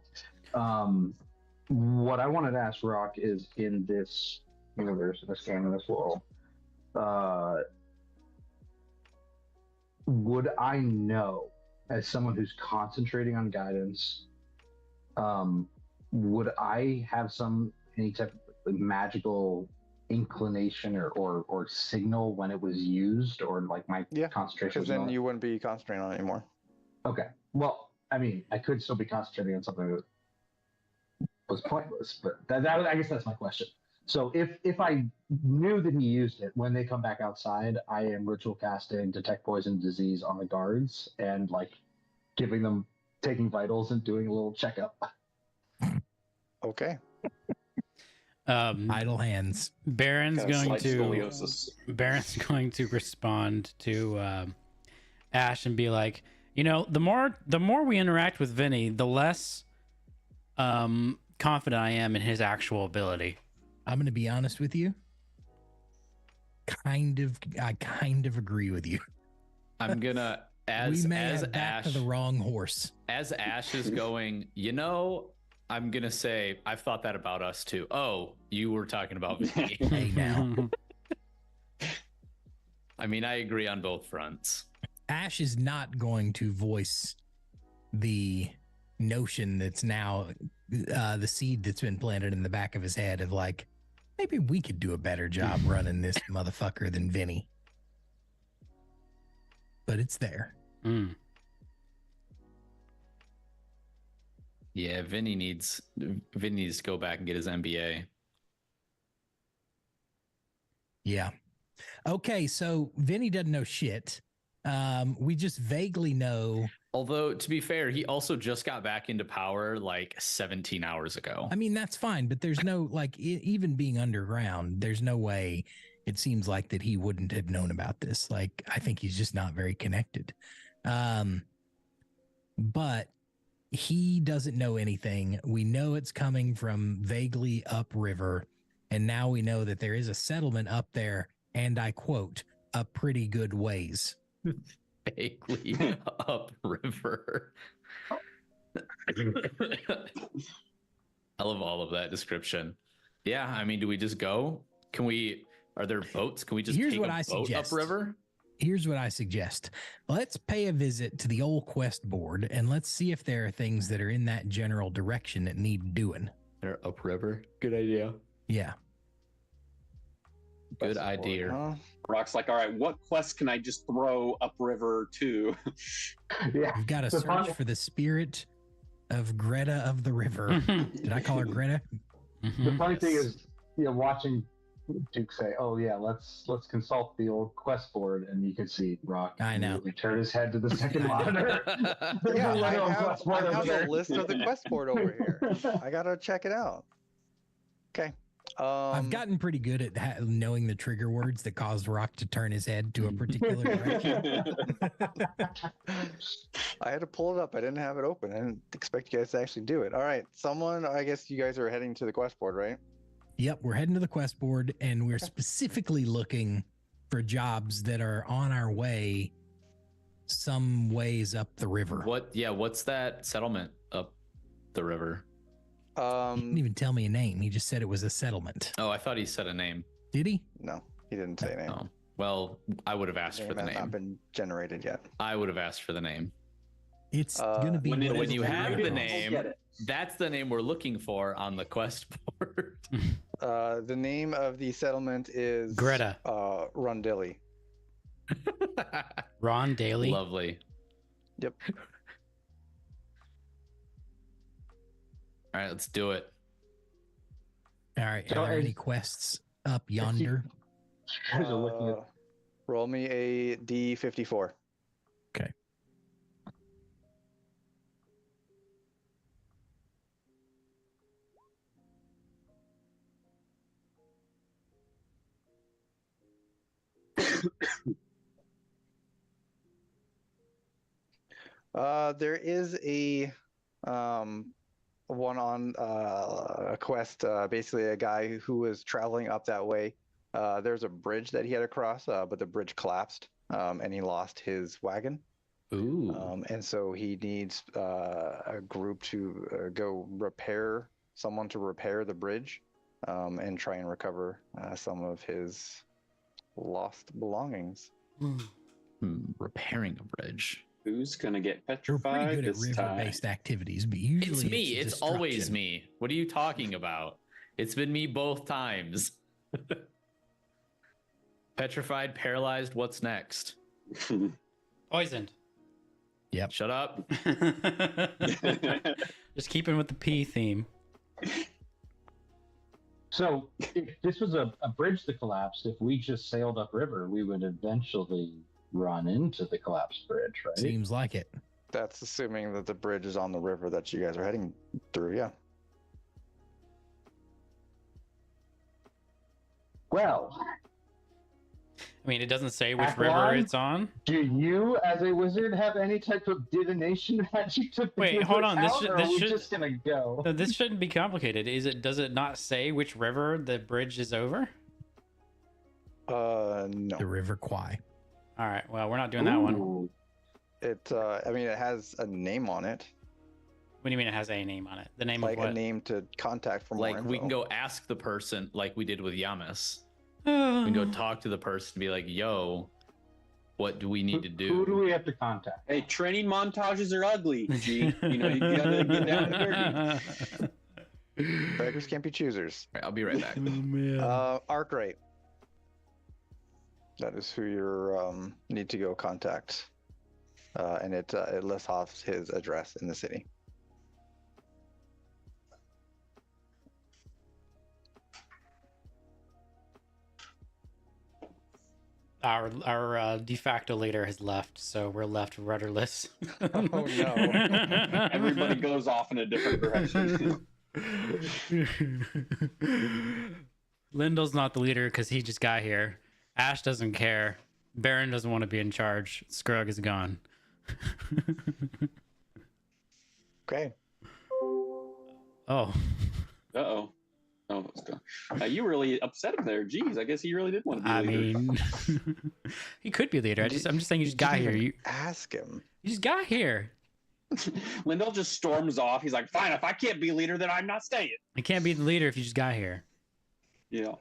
What I wanted to ask Rock is in this universe, in this game, in this world, would I know, as someone who's concentrating on guidance, would I have any type of magical inclination or signal when it was used, or like my Yeah, concentration? Because was then not- you wouldn't be concentrating on it anymore. Okay. Well, I mean, I could still be concentrating on something that was pointless, but I guess that's my question. So if I knew that he used it, when they come back outside, I am ritual casting detect poison disease on the guards and like taking vitals and doing a little checkup. Okay. Idle hands. Baron's Got a going slight to scoliosis. Baron's going to respond to Ash and be like, the more we interact with Vinny, the less confident I am in his actual ability. I'm going to be honest with you. I kind of agree with you. I'm gonna We may have backed Ash to the wrong horse. as Ash is going. I'm gonna say I've thought that about us too. Oh, you were talking about me. Hey, now. I mean, I agree on both fronts. Ash is not going to voice the notion that's now the seed that's been planted in the back of his head of like, maybe we could do a better job running this motherfucker than Vinny. But it's there. Mm. Yeah, Vinny needs to go back and get his MBA. Yeah. Okay, so Vinny doesn't know shit. We just vaguely know. Although, to be fair, he also just got back into power like 17 hours ago. I mean, that's fine, but there's no like even being underground, there's no way it seems like that he wouldn't have known about this. Like, I think he's just not very connected. But he doesn't know anything. We know it's coming from vaguely upriver, and now we know that there is a settlement up there, and I quote, a pretty good ways. Vaguely upriver. I love all of that description. Yeah, I mean, do we just go? Are there boats? Can we just take a boat upriver? Here's what I suggest. Let's pay a visit to the old quest board and let's see if there are things that are in that general direction that need doing. They're upriver. Good idea. Yeah. Good idea. Huh? Rock's like, all right, what quest can I just throw upriver to? Yeah. You've got to The search fun- for the spirit of Greta of the river. Did I call her Greta? The funny thing is, watching Duke say, "Oh yeah, let's consult the old quest board," and you can see Rock I know. immediately turn his head to the second monitor. Yeah, There's a I little have, quest board I over have there. a list of the quest board over here. I gotta check it out. Okay. I've gotten pretty good at knowing the trigger words that caused Rock to turn his head to a particular direction. I had to pull it up. I didn't have it open. I didn't expect you guys to actually do it. All right. I guess you guys are heading to the quest board, right? Yep, we're heading to the quest board, and we're specifically looking for jobs that are on our way some ways up the river. What's that settlement up the river? He didn't even tell me a name. He just said it was a settlement. Oh, I thought he said a name. Did he? No, he didn't say a name. Oh, well, I would have asked for the has not name. been generated yet. I would have asked for the name. It's going to be When whatever you the have river the is. name, that's the name we're looking for on the quest board. The name of the settlement is Greta. Rondilli. Ron Daly. Lovely. Yep. All right, let's do it. All right. So Are there as- any quests up yonder? You guys are looking at Roll me a D54. Okay. There is a one on a quest. Basically, a guy who was traveling up that way. There's a bridge that he had to cross, but the bridge collapsed, and he lost his wagon. Ooh. And so he needs a group to go someone to repair the bridge, and try and recover some of his lost belongings. Repairing a bridge. Who's gonna get We're petrified pretty good at this time? river-based activities, but usually It's me. It's always destruction. me. What are you talking about? It's been me both times. Petrified, paralyzed. What's next? Poisoned. Shut up. Just keeping with the P theme. So if this was a bridge that collapsed, if we just sailed upriver, we would eventually run into the collapsed bridge, right? Seems like it. That's assuming that the bridge is on the river that you guys are heading through. Yeah. Well, I mean, it doesn't say which Aqualon? river it's on. do you, as a wizard, have any type of divination magic to Wait, figure hold on, this out, should- or this are we should- just gonna go? No, this shouldn't be complicated. Does it not say which river the bridge is over? No. The River Kwai. All right. Well, we're not doing that one. Ooh. It. I mean, it has a name on it, What do you mean it has a name on it? The name like of a what? name to contact for more Like we can info. go ask the person, like we did with Yamas. We can go talk to the person and be like, "Yo, what do we need to do?" Who do we have to contact? Hey, training montages are ugly. G, you know, you gotta get down to dirty. Beggars can't be choosers. All right, I'll be right back. Arkwright. That is who you need to go contact. and it lists off his address in the city. Our de facto leader has left, so we're left rudderless. Oh no! Everybody goes off in a different direction. Lindell's not the leader because he just got here. Ash doesn't care. Baron doesn't want to be in charge. Scrug is gone. Okay. Oh. Uh-oh. Oh, let's go. You really upset him there. Jeez, I guess he really did want to be I leader. mean, he could be leader. I'm just saying you just got here. You Ask him. just got here. Lindell just storms off. He's like, fine, if I can't be leader, then I'm not staying. You can't be the leader if you just got here. Yeah.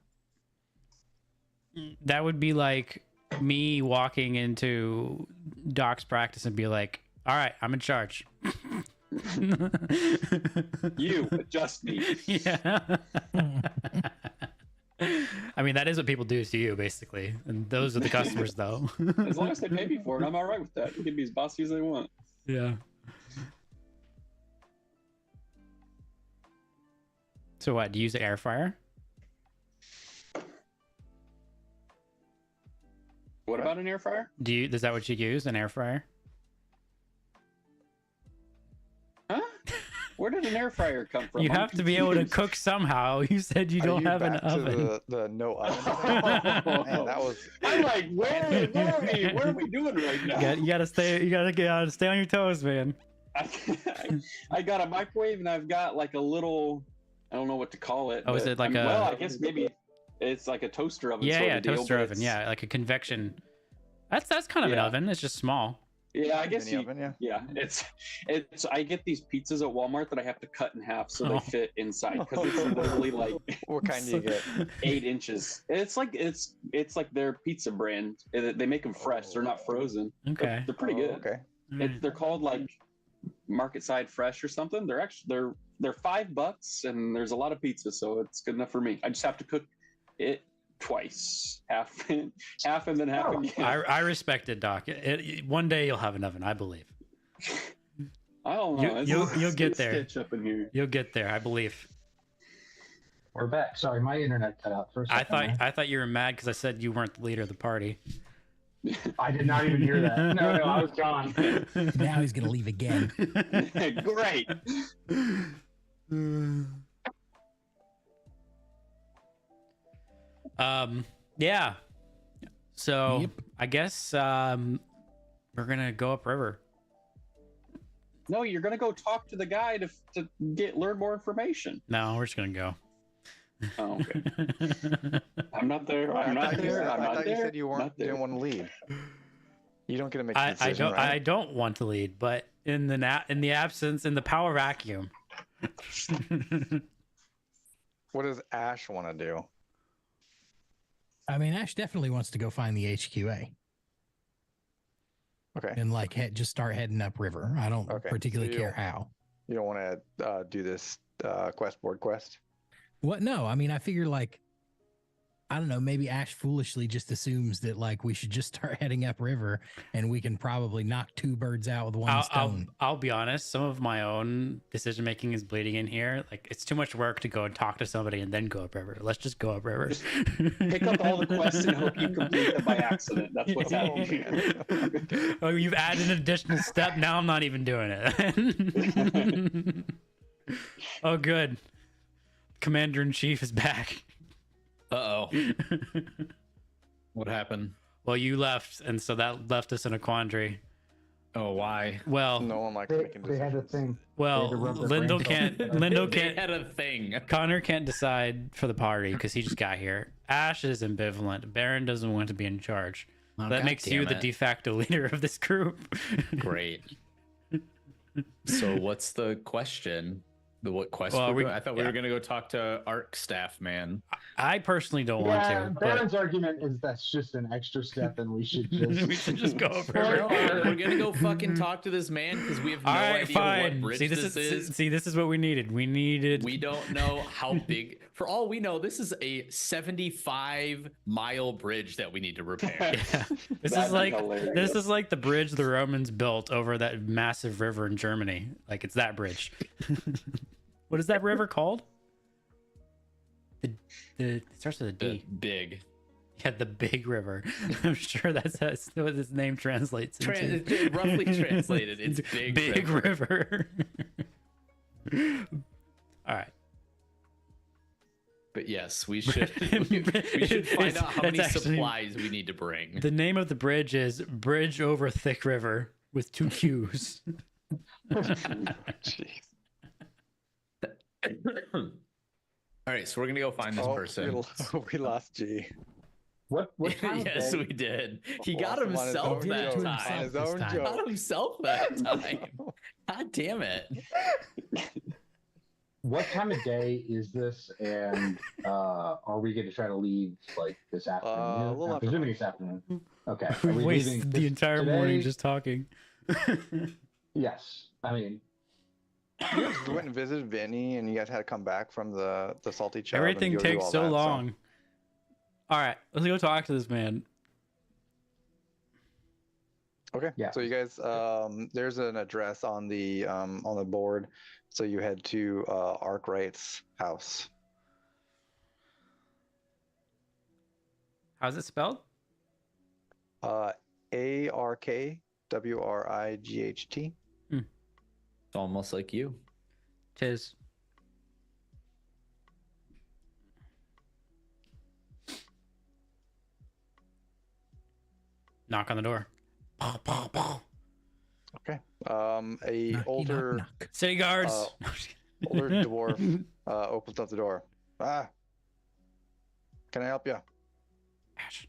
That would be like me walking into Doc's practice and be like, all right, I'm in charge. You, just me. Yeah. I mean, that is what people do to you, basically. And those are the customers, though. As long as they pay me for it, I'm all right with that. They can be as bossy as they want. Yeah. So what? Do you use the air fryer? What about an air fryer? Is that what you use? An air fryer? Huh? Where did an air fryer come from? You I'm have to be able to confused. cook somehow. You said you Are don't you have an back to oven. the no oven. Man, that was. I'm like, where are we doing right now? You gotta stay on your toes, man. I got a microwave and I've got like a little, I don't know what to call it. Oh, is but, it like well, a- I guess maybe it's like a toaster oven. Yeah, sort yeah, of deal, toaster but oven. it's- Yeah, like a convection. That's kind of an Yeah. oven. It's just small. Yeah, I guess Mini you, oven, yeah. yeah, it's. I get these pizzas at Walmart that I have to cut in half so Oh. they fit inside because it's literally like What kind do you get? 8 inches. It's like their pizza brand. They make them fresh. They're not frozen. Okay. They're pretty good. Okay. They're called like Market Side Fresh or something. They're $5 and there's a lot of pizza, so it's good enough for me. I just have to cook it twice, half and then half again. I respect it, Doc. One day you'll have an oven, I believe. I don't know. You'll get there. Stitch up in here. You'll get there, I believe. We're back. Sorry, my internet cut out for a second. I thought you were mad because I said you weren't the leader of the party. I did not even hear that. No, I was gone. Now he's gonna leave again. Great. Yeah. So Yep. I guess we're gonna go upriver. No, you're gonna go talk to the guy to learn more information. No, we're just gonna go. Oh, okay. I'm not there. I'm not there. I'm I not thought you there. said you Not there. didn't want to lead. You don't get to make the I decision, don't right? want to lead, but in the absence, in the power vacuum. What does Ash want to do? I mean, Ash definitely wants to go find the HQA Okay. and like just start heading upriver. I don't Okay, particularly so you care don't- how. You don't want to do this quest board quest? What? No, I mean, I figure like, I don't know, maybe Ash foolishly just assumes that like we should just start heading upriver and we can probably knock 2 birds out with one stone. I'll be honest. Some of my own decision making is bleeding in here. Like it's too much work to go and talk to somebody and then go upriver. Let's just go upriver. Just Pick up all the quests and hope you complete them by accident. That's what's Oh, happening. man. Oh, you've added an additional step. Now I'm not even doing it. Oh, good. Commander in Chief is back. Uh-oh. What happened? Well, you left, and so that left us in a quandary. Oh, why? Well, No one likes They, making they had a decisions. thing. well, They had to rub their Lindo brains can't. off. Lindo They can't. had a thing. Connor can't decide for the party because he just got here. Ash is ambivalent. Baron doesn't want to be in charge. Oh, That God makes you damn the it. de facto leader of this group. Great. So what's the question? what quest Well, we're we- doing? I thought we yeah. were gonna go talk to ARC staff, man. I personally don't want Yeah, to, but Baron's argument is that's just an extra step, and we should just we should just go over. Well, We're gonna go fucking talk to this man because we have no All right, idea fine. what bridge See, this is. this is what we needed. We needed. We don't know how big. For all we know, this is a 75-mile bridge that we need to repair. Yeah. This That'd is be like hilarious. the bridge the Romans built over that massive river in Germany. Like it's that bridge. What is that river called? It starts with a D. Big. Yeah, the Big River. I'm sure that's what his name translates into. Roughly translated, it's Big River. All right. But yes, we should we should find out how many It's actually- supplies we need to bring. The name of the bridge is Bridge Over Thick River with 2 Q's. Jeez. All right, so we're gonna go find this person. We lost G. what time of Yes, day- we did. He got Lost him on his himself own that joke. time. On his This own time. joke. Got himself that time. God damn it. What time of day is this, and are we going to try to leave like this afternoon? A little I'm after presuming it's afternoon. Okay. Are We we wasted leaving the this entire morning today? just talking. Yes. I mean, We went and visited Vinny, and you guys had to come back from the salty chub. and Everything go do takes all so that, long. All right, let's go talk to this man. Okay. Yeah. So you guys, there's an address on the board. So you head to Arkwright's house. How's it spelled? ARKWRIGHT. It's almost like you. Tis. Knock on the door. Paw, paw, paw. Okay. A Knocky, knock, older knock. City guards. older dwarf opens up the door. Can I help you? Ash.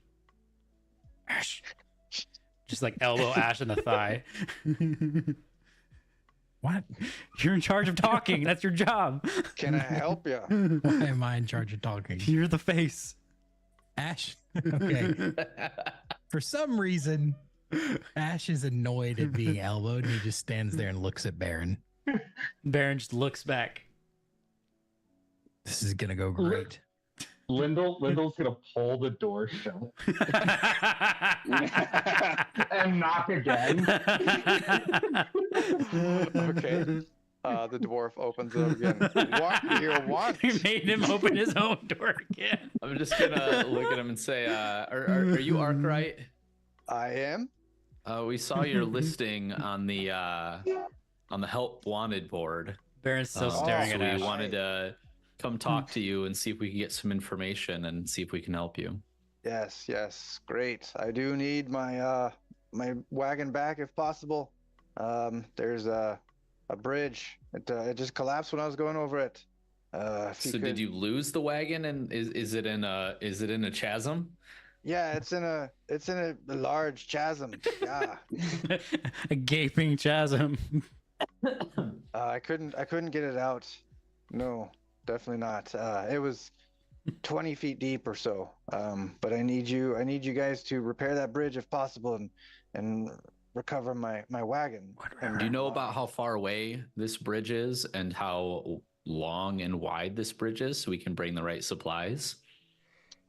Ash. Just like elbow Ash in the thigh. What? You're in charge of talking. That's your job. Can I help you? Why am I in charge of talking? You're the face. Ash. Okay. For some reason, Ash is annoyed at being elbowed, and he just stands there and looks at Baron. Baron just looks back. This is gonna go great. Lyndall's going to pull the door shut and knock again. Okay. The dwarf opens it up again. What do you want? He made him open his own door again. I'm just gonna look at him and say, are you Arkwright? I am. We saw your listing on the help wanted board. Baron's still So staring at we Ash. wanted to come talk to you and see if we can get some information and see if we can help you. Yes, great. I do need my my wagon back if possible. There's a bridge. It just collapsed when I was going over it. If So did you lose the wagon, and is it in a chasm? Yeah, it's in a large chasm. Yeah. A gaping chasm. I couldn't get it out. No, definitely not. It was 20 feet deep or so. But I need you guys to repair that bridge if possible and recover my wagon. Do you know about how far away this bridge is and how long and wide this bridge is, so we can bring the right supplies?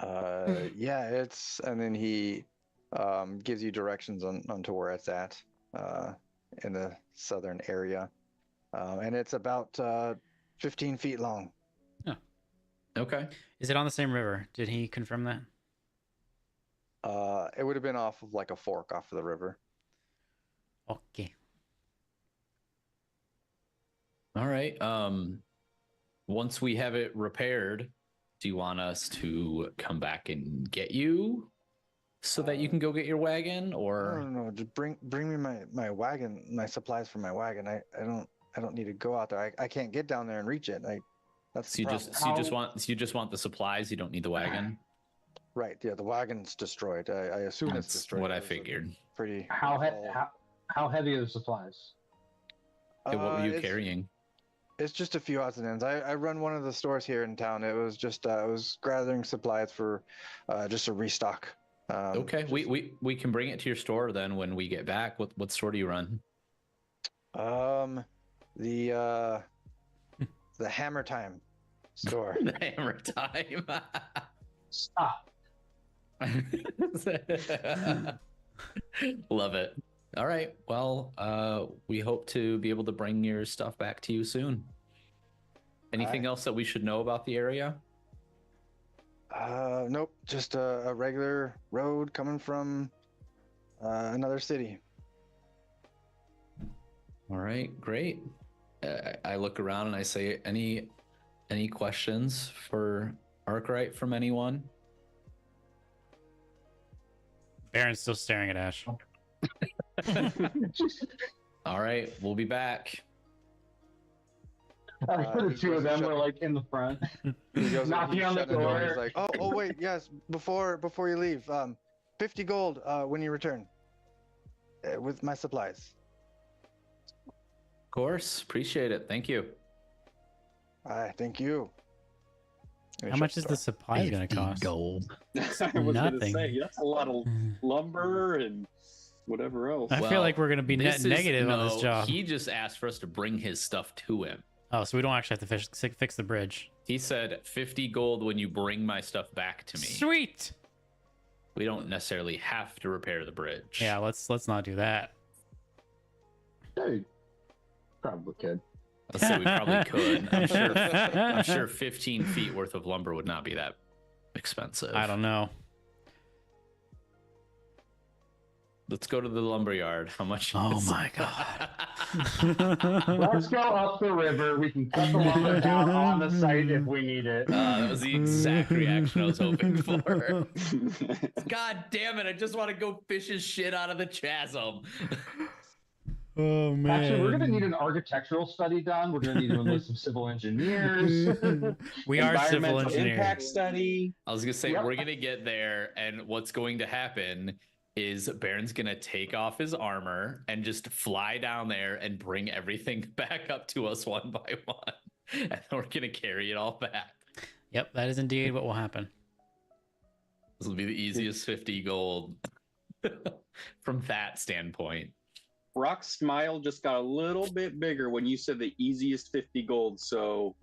Yeah, and then he gives you directions on to where it's at in the southern area. And it's about 15 feet long. Okay. Is it on the same river? Did he confirm that? It would have been off of like a fork off of the river. Okay. All right. Once we have it repaired, do you want us to come back and get you so that you can go get your wagon, or No, just bring me my wagon, my supplies for my wagon. I don't need to go out there. I can't get down there and reach it. That's so you the just problem. you just want the supplies, you don't need the wagon? Right. Yeah, the wagon's destroyed. I assume it's That's destroyed. what I It was a figured. Pretty. How heavy are the supplies? Okay, what were you it's- carrying? It's just a few odds and ends. I run one of the stores here in town. It was just I was gathering supplies for just a restock. Okay, we can bring it to your store then when we get back. What store do you run? The Hammer Time store. The Hammer Time. Stop. Love it. All right. Well, we hope to be able to bring your stuff back to you soon. Anything else that we should know about the area? Nope. Just a regular road coming from another city. All right. Great. I look around and I say, any questions for Arkwright from anyone? Baron's still staring at Ash. All right, we'll be back. The two of them were like in the front, knocking on the door. He's like, oh wait, yes. Before you leave, 50 gold when you return with my supplies. Of course, appreciate it. Thank you. Thank you. How much is the supplies going to 50 cost? gold. I was going to Nothing. say that's a lot of lumber and whatever else. I feel like we're going to be net negative on this job. He just asked for us to bring his stuff to him. Oh, so we don't actually have to fix the bridge. He said 50 gold when you bring my stuff back to me. Sweet. We don't necessarily have to repair the bridge. Yeah, let's not do that. Hey, probably could. Let's say we probably could. I'm sure 15 feet worth of lumber would not be that expensive. I don't know. Let's go to the lumberyard. How much? Oh is- my god. Let's go up the river. We can cut the lumber down on the site if we need it. That was the exact reaction I was hoping for. God damn it! I just want to go fish his shit out of the chasm. Oh man. Actually, we're gonna need an architectural study done. We're gonna need to enlist some civil engineers. We are civil Environmental engineers. impact study. I was gonna say Yep. we're gonna get there, and what's going to happen is Baron's gonna take off his armor and just fly down there and bring everything back up to us one by one, and then we're gonna carry it all back. Yep, that is indeed what will happen. This will be the easiest 50 gold from that standpoint. Rock's smile just got a little bit bigger when you said the easiest 50 gold. So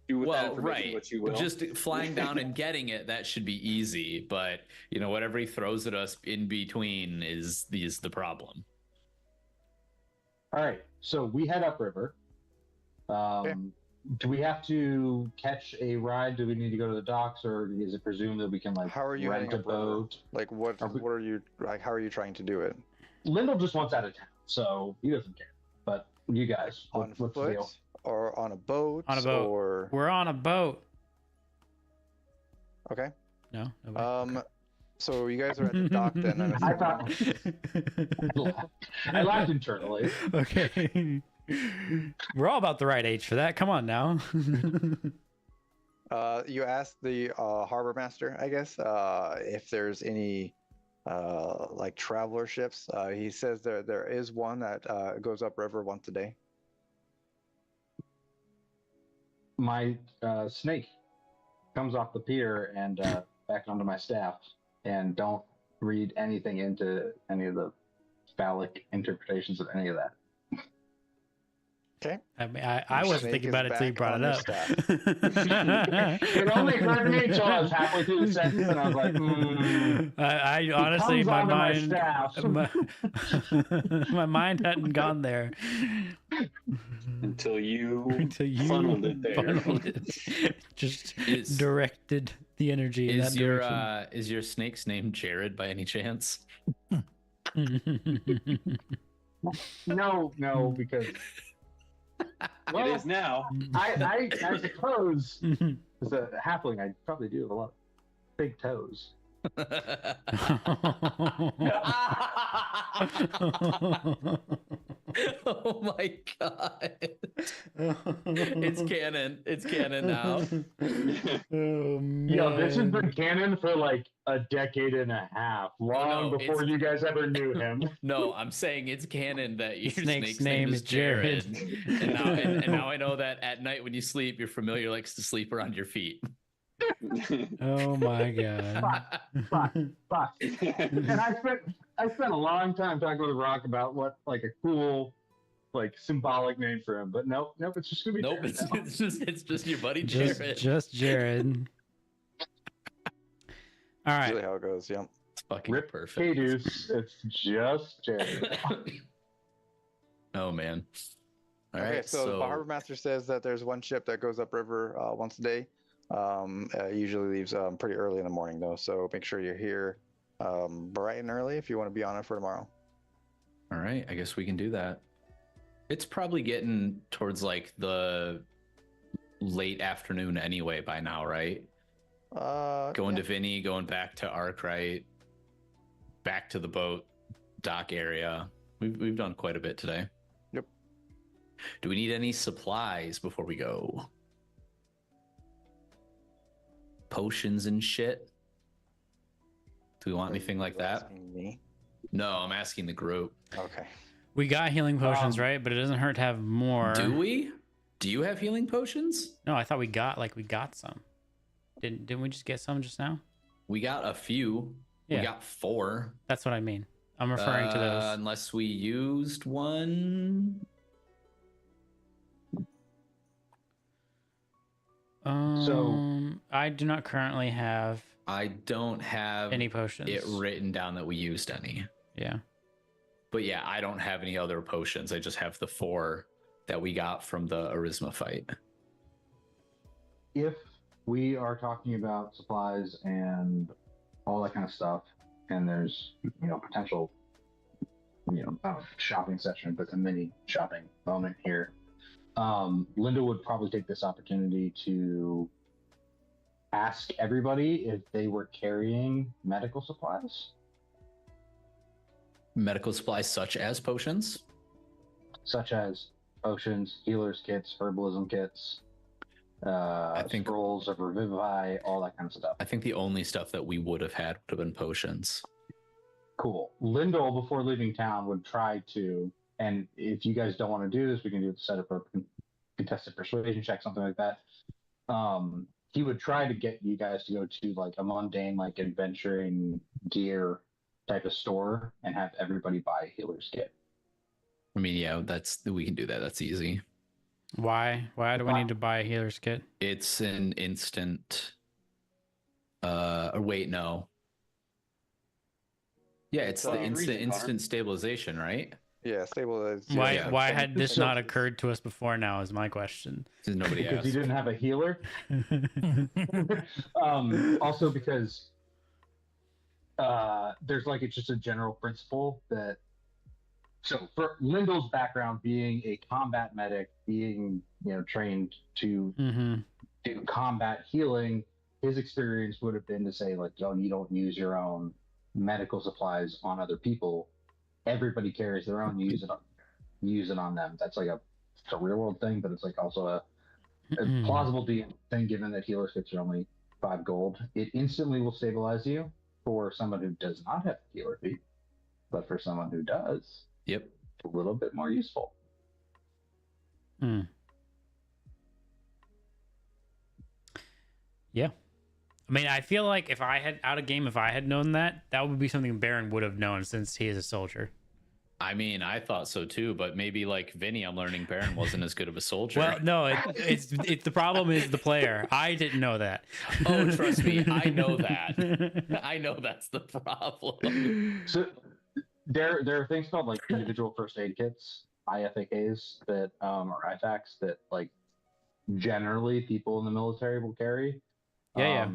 do with that Well, information right. what you will. Just flying down and getting it, that should be easy. But, you know, whatever he throws at us in between is the problem. All right, so we head upriver. Do we have to catch a ride? Do we need to go to the docks, or is it presumed that we can How are you rent heading a upriver? boat? Like what are you like? How are you trying to do it? Lyndall just wants out of town, so he doesn't care. But you guys, On what's the foot deal? or on a boat? On a boat. Or We're on a boat. okay. No. Nobody? So you guys are at the dock then. I'm I assuming. thought I laughed internally. Okay. We're all about the right age for that. Come on now. You asked the harbor master, I guess, if there's any like traveler ships. He says there is one that goes upriver once a day. My snake comes off the pier and back onto my staff, and don't read anything into any of the phallic interpretations of any of that. Okay. I mean, I wasn't Snake thinking is about it till you back brought on it your up. It only occurred to me until I was halfway through the sentence, and I was like, I honestly, comes my onto my mind, staff. my mind hadn't gone there until you until you funneled it there. funneled it. Just Is- directed the energy in that direction. Is your snake's name Jared by any chance? no, because It is now. I suppose as a halfling, I probably do have a lot of big toes. Oh, Oh my god. It's canon. It's canon now. Oh, Yo, this has man. been canon for like a decade and a half, long no, before it's- you guys ever knew him. No, I'm saying it's canon that your snake's snake's name name is is Jared. Jared. and now I know that at night when you sleep, your familiar likes to sleep around your feet. Oh my god. Fuck. And I spent a long time talking with Rock about what like a cool, like symbolic name for him, but nope, it's just gonna be Nope, Jared now. it's just your buddy just, Jared. just Jared. All right. Usually how it goes. Yeah. It's fucking Rip perfect. K-Deuce, it's just Jared. Oh man. All Okay, right, so the harbor master says that there's one ship that goes upriver once a day. Usually leaves pretty early in the morning though, so make sure you're here bright and early if you want to be on it for tomorrow. all right, I guess we can do that. It's probably getting towards like the late afternoon anyway by now, right? Going to Vinny, going back to Arkwright, back to the boat dock area. We've done quite a bit today. Yep. Do we need any supplies before we go? Potions and shit? Do we want anything like that? Asking me? No, I'm asking the group. Okay. We got healing potions, right? But it doesn't hurt to have more. Do we? Do you have healing potions? No, I thought we got some. Didn't we just get some just now? We got a few. Yeah. We got 4. That's what I mean. I'm referring to those. Unless we used one. I do not currently have I don't have any potions. it written down that we used any. Yeah. But yeah, I don't have any other potions. I just have the 4 that we got from the Arisma fight. If we are talking about supplies and all that kind of stuff, and there's potential shopping session, but a mini shopping moment here, Linda would probably take this opportunity to ask everybody if they were carrying medical supplies. Medical supplies such as potions? Such as potions, healers kits, herbalism kits, I think scrolls of revivify, all that kind of stuff. I think the only stuff that we would have had would have been potions. Cool. Lindell, before leaving town, would try to, and if you guys don't want to do this, we can do it to set up a contested persuasion check, something like that. He would try to get you guys to go to like a mundane, like adventuring gear type of store and have everybody buy a healer's kit. I mean, yeah, we can do that. That's easy. Why? Why do we need to buy a healer's kit? It's an instant. Or wait, no. Yeah, it's the instant stabilization, right? Yeah, stabilize. Why? Yeah. Why had this not occurred to us before now? Is my question. Because nobody Because asked. you didn't have a healer. Also because there's like it's just a general principle that. So for Lindell's background, being a combat medic, being trained to do combat healing, his experience would have been to say like, "Yo, you don't use your own medical supplies on other people. Everybody carries their own. Use it on them." That's like it's a real world thing, but it's like also a plausible thing given that healer kits are only 5 gold. It instantly will stabilize you for someone who does not have healer feet, but for someone who does. Yep. A little bit more useful. Yeah. I mean, I feel like if I had known that, that would be something Baron would have known since he is a soldier. I mean, I thought so too, but maybe like Vinny, I'm learning Baron wasn't as good of a soldier. Well, no, it's the problem is the player. I didn't know that. Oh, trust me, I know that. I know that's the problem. So there are things called like individual first aid kits, IFAKs, that or IFAKs that like generally people in the military will carry. Yeah.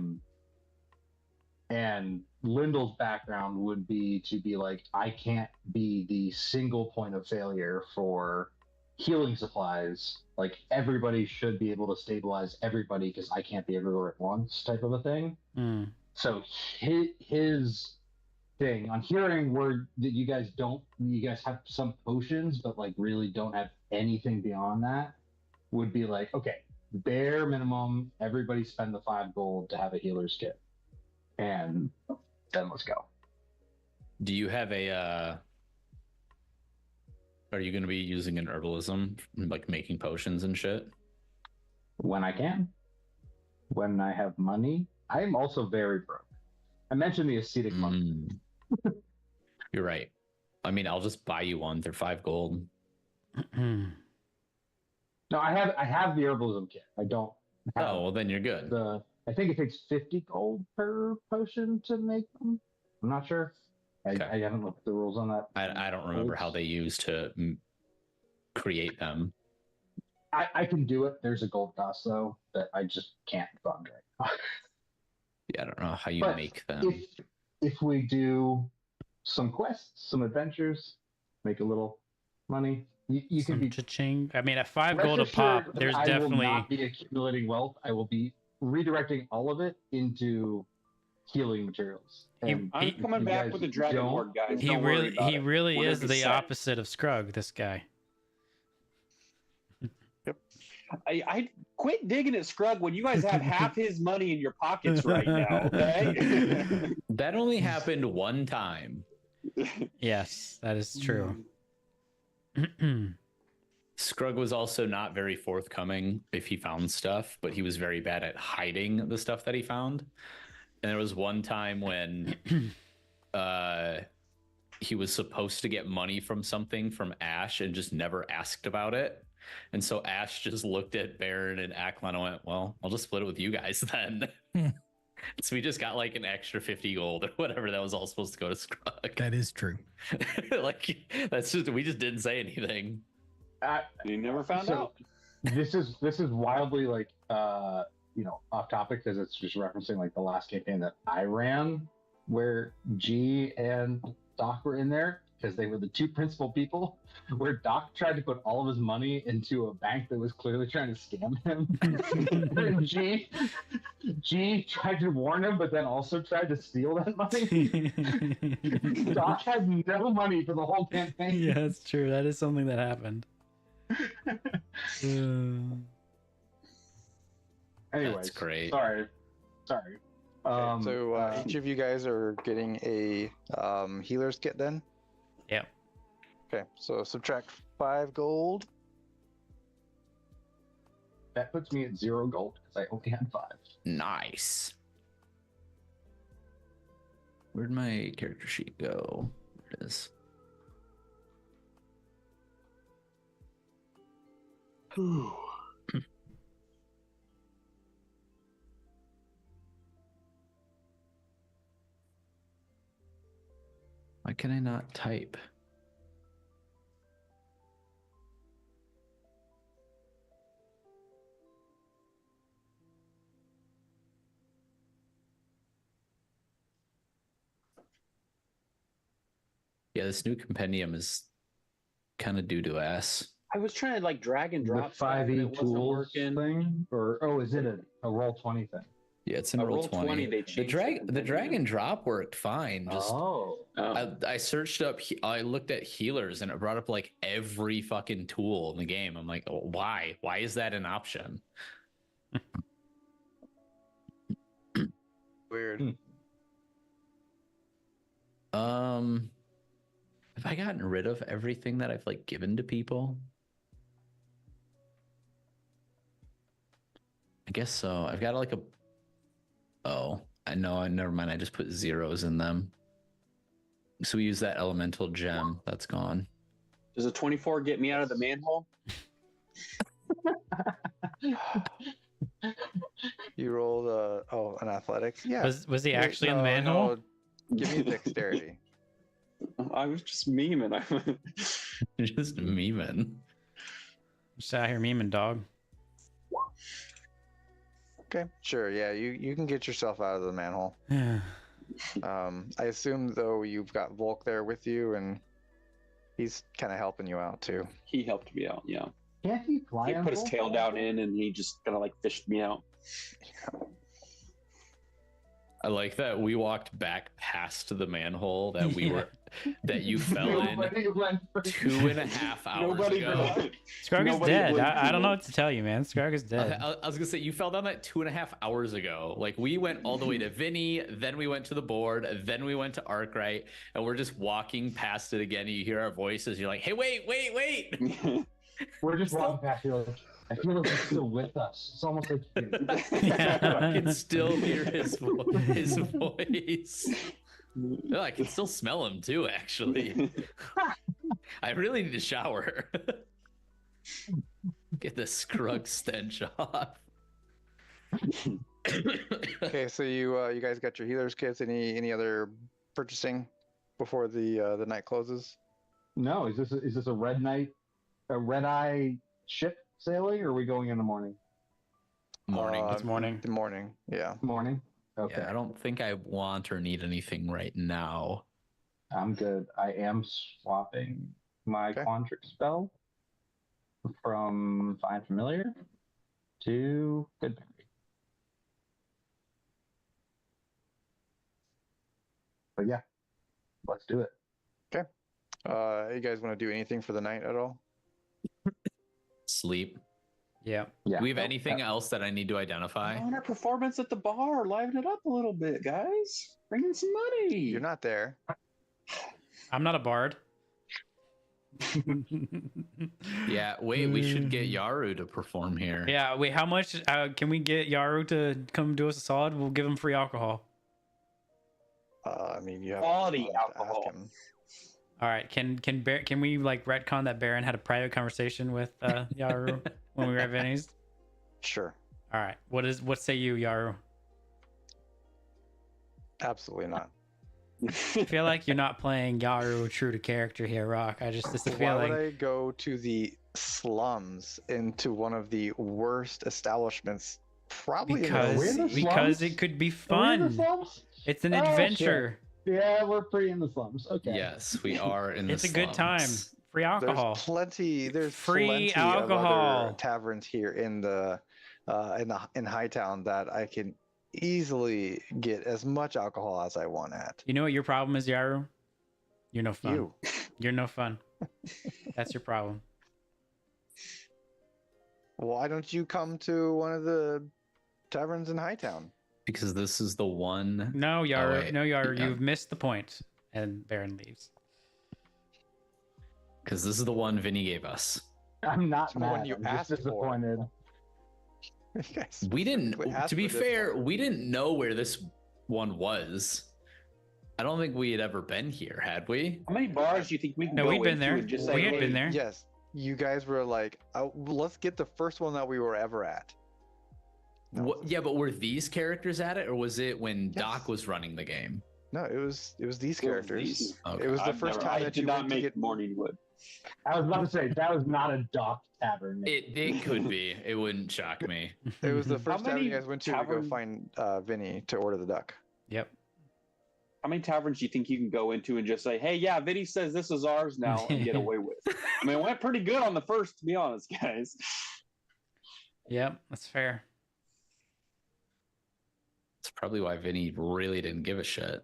And Lindell's background would be to be like, I can't be the single point of failure for healing supplies. Like everybody should be able to stabilize everybody because I can't be everywhere at once, type of a thing. So his thing. On hearing word that you guys have some potions, but like really don't have anything beyond that, would be like, okay, bare minimum, everybody spend the 5 gold to have a healer's kit, and then let's go. Do you have a? Are you going to be using an herbalism, like making potions and shit? When I can, when I have money. I am also very broke. I mentioned the ascetic monk. You're right. I mean, I'll just buy you one. They're 5 gold. No, I have the herbalism kit. I don't have Oh, well, then you're good. I think it takes 50 gold per potion to make them. I'm not sure. Okay. I haven't looked at the rules on that. I don't remember how they used to create them. I can do it. There's a gold cost though that I just can't fund right now. Yeah, I don't know how you But make them. If we do some quests, some adventures, make a little money, you can be cha-ching. I mean, at 5 rest gold a assured pop, that there's I definitely. will not be accumulating wealth. I will be redirecting all of it into healing materials. And I'm coming you back guys with the dragon don't- horde, guys. He Don't worry about it. really We're is gonna be the set. opposite of Scrug. This guy. I quit digging at Scrug when you guys have half his money in your pockets right now. Okay. That only happened one time. Yes, that is true. Scrug was also not very forthcoming if he found stuff, but he was very bad at hiding the stuff that he found. And there was one time when he was supposed to get money from something from Ash and just never asked about it. And so Ash just looked at Baron and Ackland and went, well, I'll just split it with you guys then. So we just got like an extra 50 gold or whatever that was all supposed to go to Scrug. That is true. Like, that's just, we just didn't say anything. You never found out. This is wildly like off topic because it's just referencing like the last campaign that I ran where G and Doc were in there because they were the two principal people, where Doc tried to put all of his money into a bank that was clearly trying to scam him. And G tried to warn him, but then also tried to steal that money. Doc had no money for the whole campaign. Yeah, that's true. That is something that happened. Anyways, That's great. Sorry. Okay, so each of you guys are getting a healer's kit then? Yeah. Okay, so subtract 5 gold. That puts me at 0 gold because I only had 5. Nice. Where'd my character sheet go? There it is. Why can I not type? Yeah, this new compendium is kind of doo-doo ass. I was trying to like drag and The drop stuff, and 5e it wasn't tools working. thing, or is it a roll 20 thing? Yeah, it's in A roll roll 20. they The changed the drag and drop worked fine. Just Oh, I searched up. I looked at healers, and it brought up like every fucking tool in the game. I'm like, oh, why? Why is that an option? Weird. Have I gotten rid of everything that I've like given to people? I guess so. I've got like a. Oh, I know. Never mind. I just put zeros in them. So we use that elemental gem. That's gone. Does a 24 get me out of the manhole? You rolled an athletics? Yeah. Was he Wait, actually in the no, manhole? no, give me dexterity. I was just memeing. Just memeing. Just out here memeing, dog. Okay, sure. Yeah, you can get yourself out of the manhole. I assume though you've got Volk there with you, and he's kind of helping you out too. He helped me out. Yeah. can't he fly? He on put his both? tail down in, and he just kind of like fished me out. I like that we walked back past the manhole that we Yeah. were that you fell in Nobody went for 2.5 hours Nobody ago. Skrug is Nobody dead. blinked I too don't know much. what to tell you, man. Skrug is dead. I was gonna say you fell down that 2.5 hours ago. Like we went all the way to Vinny, then we went to the board, then we went to Arkwright, and we're just walking past it again. And you hear our voices. You're like, "Hey, wait!" We're just walking past you. Like, I feel like he's still with us. It's almost like I can still hear his voice. No, I can still smell him too. Actually, I really need to shower. Get the Skrug stench off. Okay, so you guys got your healers kits. Any other purchasing before the night closes? no. Is this a red eye ship sailing, or are we going in the morning? Morning. It's morning. The morning, yeah. Morning. Okay, Yeah, I don't think I want or need anything right now. I'm good. I am swapping my Okay. Quandric spell from Find Familiar to Good. But yeah, let's do it. You guys want to do anything for the night at all? Sleep. Yeah. Yeah. Do we have anything else that I need to identify? On our performance at the bar, liven it up a little bit, guys. Bring in some money. You're not there. I'm not a bard. Yeah, wait, we should get Yaru to perform here. Yeah, wait, how much can we get Yaru to come do us a solid? We'll give him free alcohol. I mean, you have Quality to ask alcohol. him. All right, can we like retcon that Baron had a private conversation with Yaru when we were at Vinny's? Sure. All right, what say you, Yaru? Absolutely not. I feel like you're not playing Yaru true to character here, Rock. I just Why feel would like I go to the slums into one of the worst establishments probably because in the because slums? it could be Are we in the fun. slums? It's an Oh, shit. adventure. Yeah, we're pretty in the slums. Okay. Yes, we are in the It's a good time. slums. Free alcohol. There's Free plenty of alcohol. other taverns here in Hightown that I can easily get as much alcohol as I want at. You know what your problem is, Yaru? You're no fun. You. You're no fun. That's your problem. Why don't you come to one of the taverns in Hightown? Because this is the one. No, Yaru. wait. No, Yaru. Yeah. You've missed the point. And Baron leaves. Because this is the one Vinny gave us. I'm not It's the one mad. you I'm just asked for. disappointed. You guys We didn't. specifically asked To be for this fair, one. we didn't know where this one was. I don't think we had ever been here, had we? How many bars do you think we can No, go we've been into there. and just say, We had hey, been there. Yes, you guys were like, oh, let's get the first one that we were ever at. No, What, yeah, but were these characters at it, or was it when Yes. Doc was running the game? no, it was these Well, characters. these- Okay. It was the I've first never- time I that did you not went to make get. Morningwood. I was about to say that was not a docked tavern. It could be. It wouldn't shock me. It was the first tavern you many guys went to go tavern- find Vinny to order the duck. Yep. How many taverns do you think you can go into and just say, hey, yeah, Vinny says this is ours now and get away with? I mean, it went pretty good on the first, to be honest, guys. Yep. That's fair. That's probably why Vinny really didn't give a shit.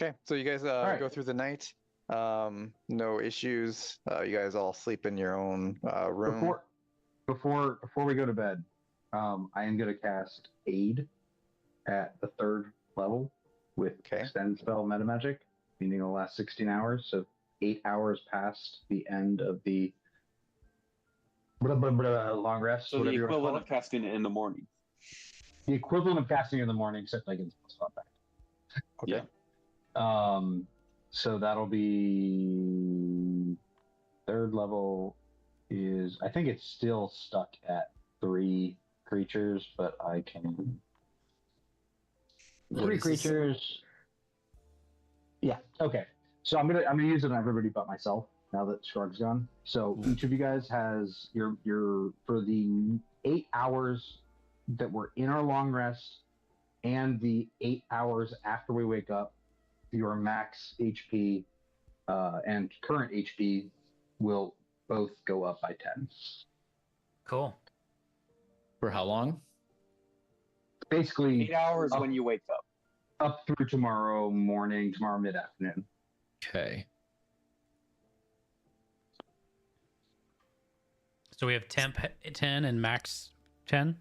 Okay, so you guys right. go through the night. No issues. You guys all sleep in your own room. Before we go to bed, I am going to cast Aid at the 3rd level with Okay. Extend Spell Meta Magic, meaning it'll last 16 hours. So 8 hours past the end of the long rest. So the whatever you wanna call equivalent it. of casting it in the morning. The equivalent of casting in the morning, except I get the spot back. Okay. Yeah. So that'll be 3rd level is, I think it's still stuck at 3 creatures, but I can. What 3 is this? creatures. Yeah. Okay. So I'm gonna use it on everybody but myself now that Shrug's gone. So each of you guys has your for the 8 hours that we're in our long rest and the 8 hours after we wake up, your max HP and current HP will both go up by 10. Cool. For how long? Basically 8 hours up, when you wake up. up through tomorrow morning, tomorrow mid-afternoon. Okay. So we have temp 10 and max 10.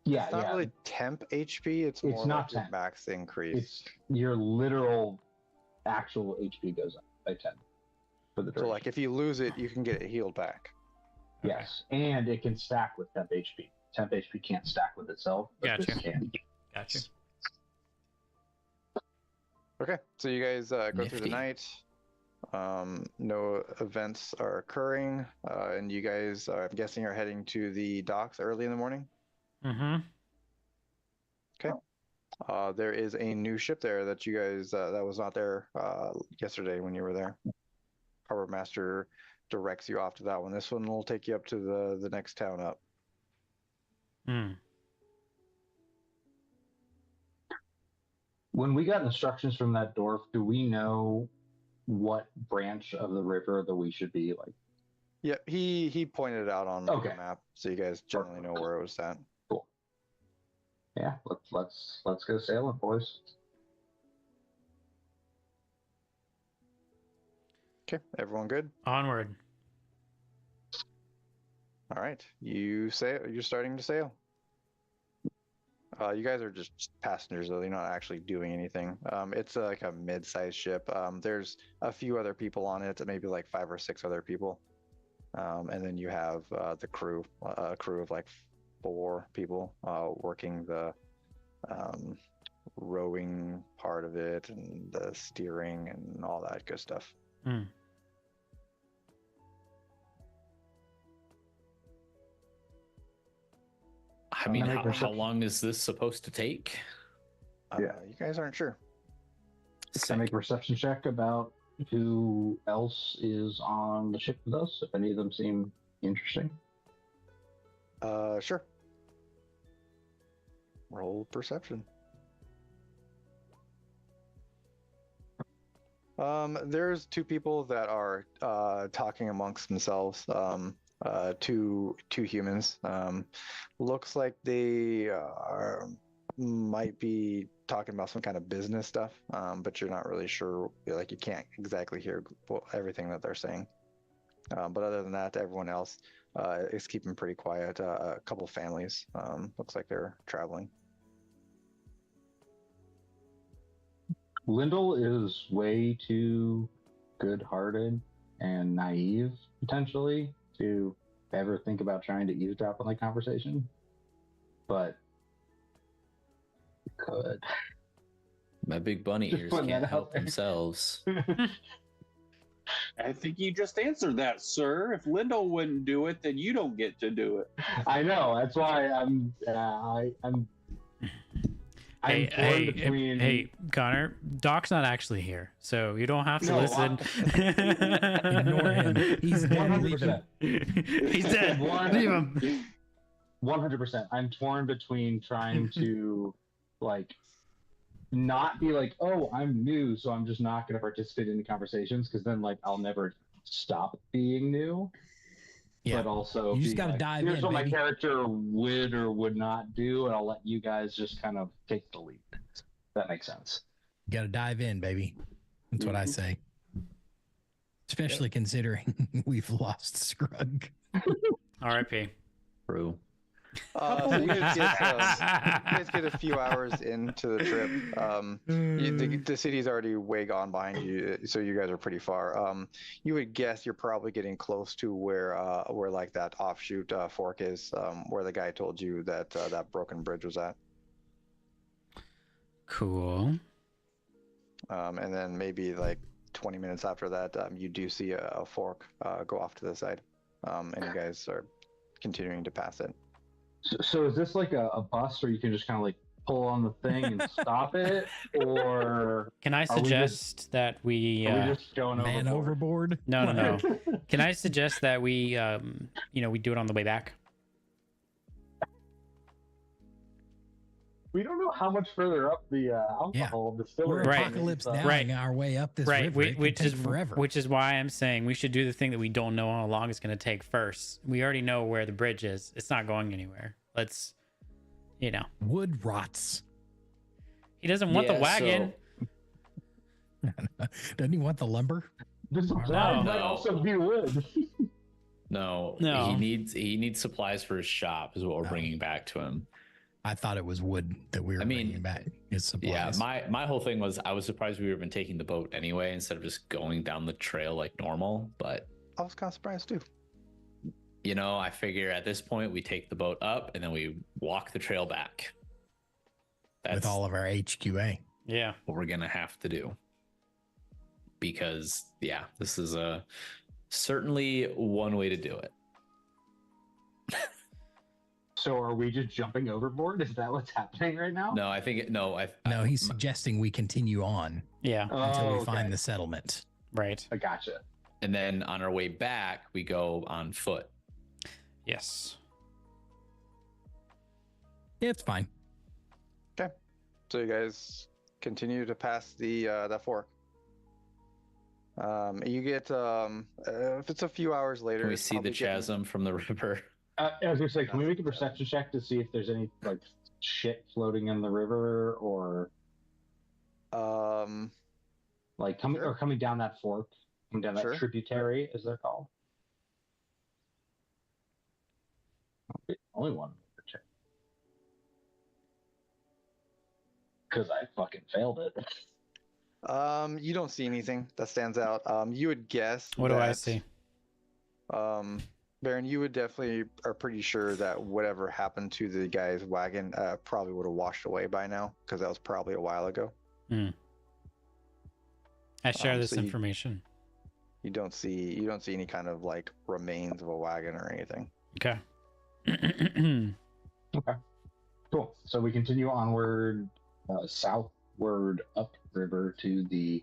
Yeah, It's not yeah. really temp HP. It's more not like your temp. max increase. It's your literal actual HP goes up by 10 for the So duration. like if you lose it, you can get it healed back. Yes, and it can stack with temp HP. Temp HP can't stack with itself, but Gotcha. this can. Gotcha. Okay, so you guys go through the Nifty. night. No events are occurring, and you guys, I'm guessing, are heading to the docks early in the morning. Mm-hmm. There is a new ship there that you guys that was not there yesterday when you were there. Harbor Master directs you off to that one. This one will take you up to the next town up. When we got instructions from that dwarf, do we know what branch of the river that we should be like? Yep, he pointed it out on Okay. the map, so you guys generally know where it was at. Cool. Yeah, let's go sailing, boys. Okay, everyone good? Onward. All right, you're starting to sail. You guys are just passengers, though. You're not actually doing anything. It's like a mid-sized ship. There's a few other people on it, maybe like 5 or 6 other people. And then you have the crew, a crew of like 4 people working the rowing part of it and the steering and all that good stuff. I mean, Make how perception. long is this supposed to take? Yeah. You guys aren't sure. Can I make a perception check about who else is on the ship with us? If any of them seem interesting. Sure. Roll perception. There's 2 people that are talking amongst themselves. Two humans. Looks like they might be talking about some kind of business stuff, but you're not really sure. Like you can't exactly hear everything that they're saying. But other than that, everyone else is keeping pretty quiet. A couple families. Looks like they're traveling. Lyndall is way too good-hearted and naive, potentially, to ever think about trying to eavesdrop on that conversation. But could. My big bunny Just ears putting can't that out help there. themselves. I think you just answered that, sir. If Lyndall wouldn't do it, then you don't get to do it. I know. That's why I'm torn between. Hey, Connor, Doc's not actually here, so you don't have to No, listen. Ignore him. He's dead. Leave him. 100%. He's dead. Leave him. 100%. I'm torn between trying to like not be like, oh, I'm new, so I'm just not going to participate in the conversations, because then like I'll never stop being new. Yeah. But also, You just being gotta like, dive here's in, what baby. my character would or would not do, and I'll let you guys just kind of take the lead. That makes sense. You got to dive in, baby. That's what I say. Especially considering we've lost Scrug. R.I.P. True. So you guys get a few hours into the trip. The city's already way gone behind you, so you guys are pretty far. You would guess you're probably getting close to where like that offshoot fork is, where the guy told you that that broken bridge was at. Cool. And then maybe like 20 minutes after that, you do see a fork go off to the side, and you guys are continuing to pass it. So is this like a bus where you can just kind of like pull on the thing and stop it, or Can I Are we suggest that we? are we just going Man overboard? overboard. No. Can I suggest that we, we do it on the way back? We don't know how much further up the alcohol distillery. We're Right. apocalypse is, downing our way up this Right, river. It could which take is forever. which is why I'm saying we should do the thing that we don't know how long it's going to take first. We already know where the bridge is. It's not going anywhere. Let's, Wood rots. he doesn't want the Yeah, wagon. Doesn't he want the lumber? The supplies No. might also be wood. No, No. he needs supplies for his shop is what we're bringing back to him. I thought it was wood that we were bringing back. His supplies. Yeah, my whole thing was I was surprised we were even taking the boat anyway instead of just going down the trail like normal. But I was kind of surprised too. I figure at this point we take the boat up and then we walk the trail back. That's with all of our HQA. Yeah. what we're gonna have to do. Because this is certainly one way to do it. So are we just jumping overboard? Is that what's happening right now? No, I think No, he's suggesting we continue on Yeah. until we okay. find the settlement. Right. I gotcha. and then on our way back we go on foot. Yes. Yeah, it's fine. So you guys continue to pass the fork. You get if it's a few hours later, Can we it's see the probably getting- chasm from the river? As we say, can we make a perception check to see if there's any like shit floating in the river or like coming down that fork, coming down that Sure. tributary, as they're called? Okay, only one check. Because I fucking failed it. You don't see anything that stands out. You would guess. What do I that, see? Baron, you would definitely are pretty sure that whatever happened to the guy's wagon probably would have washed away by now because that was probably a while ago. I share this so you- information. You don't see any kind of like remains of a wagon or anything. Okay. Okay. Cool. So we continue onward, southward upriver to the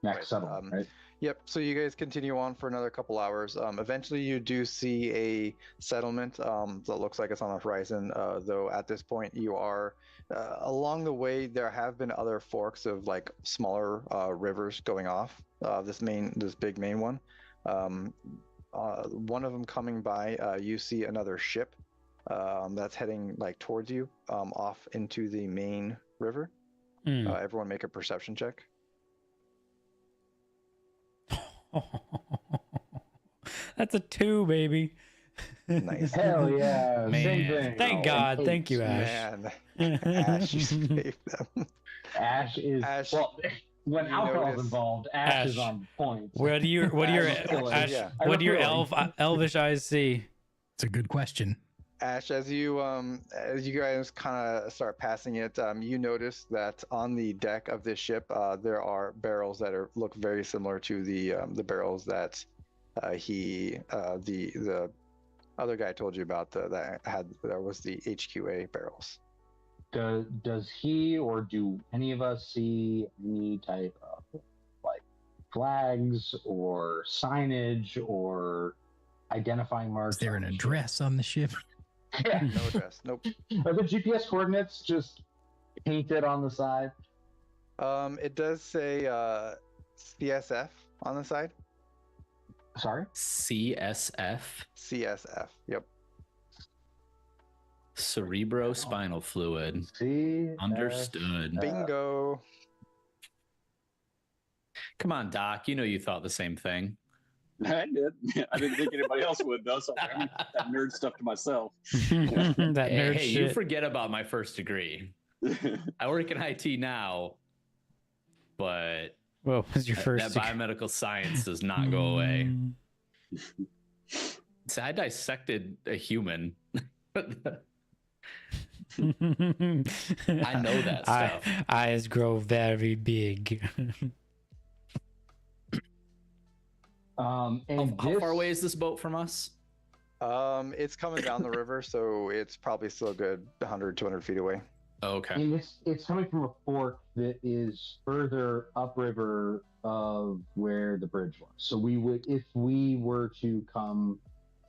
next Right, settlement, right? Yep. So you guys continue on for another couple hours. Eventually, you do see a settlement that looks like it's on the horizon. Though at this point, you are along the way. There have been other forks of like smaller rivers going off. This big main one. One of them coming by. You see another ship that's heading like towards you, off into the main river. Everyone, make a perception check. That's a 2, baby. Nice. Hell yeah! Man. Same thing. Thank God. Thank you, Ash. Man, Ash, you saved them. Ash is Ash, well. When you alcohol's notice- involved, Ash is Ash. on point. What do your Ash, yeah. what do your I have a elvish eyes see? It's a good question. Ash, as you guys kind of start passing it, you notice that on the deck of this ship, there are barrels that look very similar to the barrels that the other guy told you about. That was the HQA barrels. Does he or do any of us see any type of like flags or signage or identifying marks? Is there on an the ship? address on the ship? Yeah. No address. Nope. Are the GPS coordinates just painted on the side? It does say CSF on the side. Sorry? CSF, CSF. Yep. cerebrospinal fluid. See? Understood. Bingo. Come on, Doc. You thought the same thing. I did. I didn't think anybody else would, though. So I keep that nerd stuff to myself. That nerd Hey, you shit. forget about my first degree. I work in IT now, but What was your that first? biomedical science does not go away. Mm. So I dissected a human. I know that stuff. Eyes grow very big. And How far away is this boat from us? It's coming down the river, so it's probably still a good 100, 200 feet away. Oh, okay. And it's coming from a fork that is further upriver of where the bridge was. So we would, if we were to come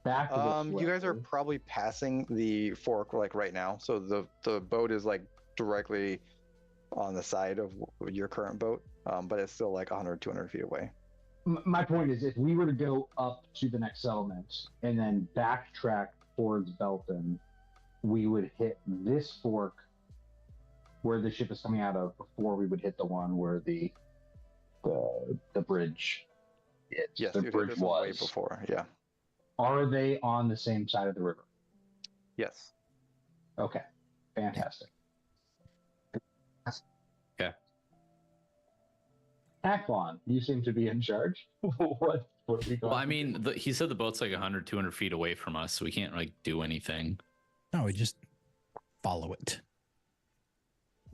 Back this way. You guys are probably passing the fork like right now, so the boat is like directly on the side of your current boat, but it's still like 100, 200 feet away. My point is, if we were to go up to the next settlement and then backtrack towards Belton, we would hit this fork where the ship is coming out of before we would hit the one where the bridge is. Yes, the you hit bridge this one way was. before. Yeah. Are they on the same side of the river? Yes. Okay, fantastic. Okay. Aquilon, you seem to be in charge. what are we going Well, I to mean, he said the boat's like 100, 200 feet away from us, so we can't like do anything. No, we just follow it.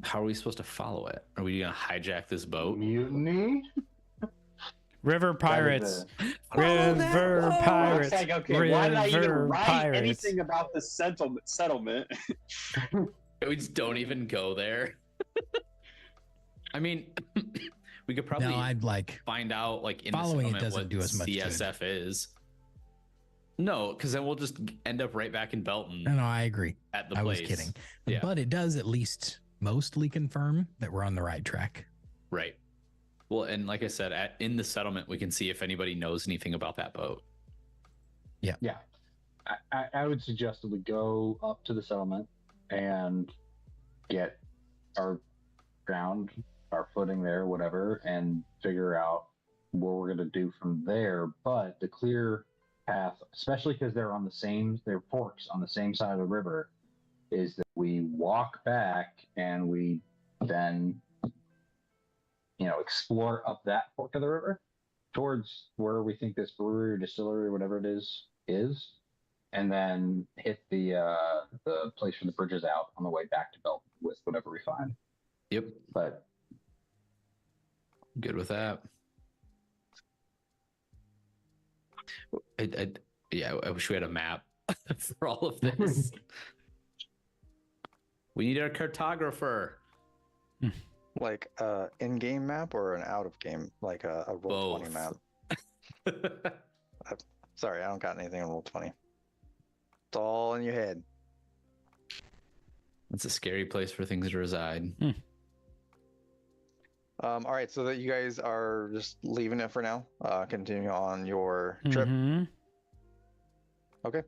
How are we supposed to follow it? Are we gonna hijack this do? boat? Mutiny? River pirates. Follow that River boat. pirates. Okay, why did I even River write pirates. anything about the settlement? We just don't even go there. I mean, we could probably No, I'd like find out like in following the it settlement doesn't what do as much good. CSF is. No, because then we'll just end up right back in Belton No, I agree. at the I place. was kidding. Yeah. But it does at least mostly confirm that we're on the right track. Right. Well, and like I said, in the settlement, we can see if anybody knows anything about that boat. Yeah. I would suggest that we go up to the settlement and get our ground, our footing there, whatever, and figure out what we're going to do from there. But the clear path, especially because they're forks on the same side of the river, is that we walk back and we then explore up that fork of the river towards where we think this brewery or distillery or whatever it is, and then hit the place where the bridge is out on the way back to Belton with whatever we find. Yep. But Good with that. I wish we had a map for all of this. We need a cartographer. Like in-game map or an out-of-game, like a Roll20 map? Sorry, I don't got anything on Roll20. It's all in your head. It's a scary place for things to reside. All right, so that you guys are just leaving it for now. Continue on your trip. Mhm. Okay.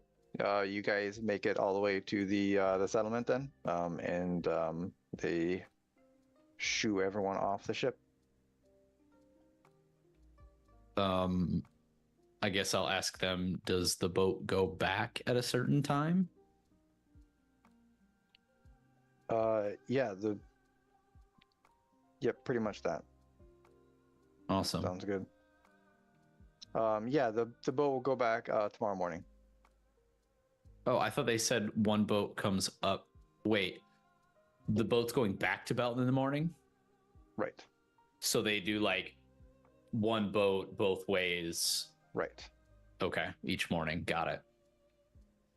You guys make it all the way to the settlement then, and they shoo everyone off the ship. I guess I'll ask them, does the boat go back at a certain time? Yeah, pretty much that. Awesome. Sounds good. Yeah, the boat will go back tomorrow morning. Oh, I thought they said one boat comes up. Wait, the boat's going back to Belton in the morning? Right. So they do like one boat both ways. Right. Okay, each morning. Got it.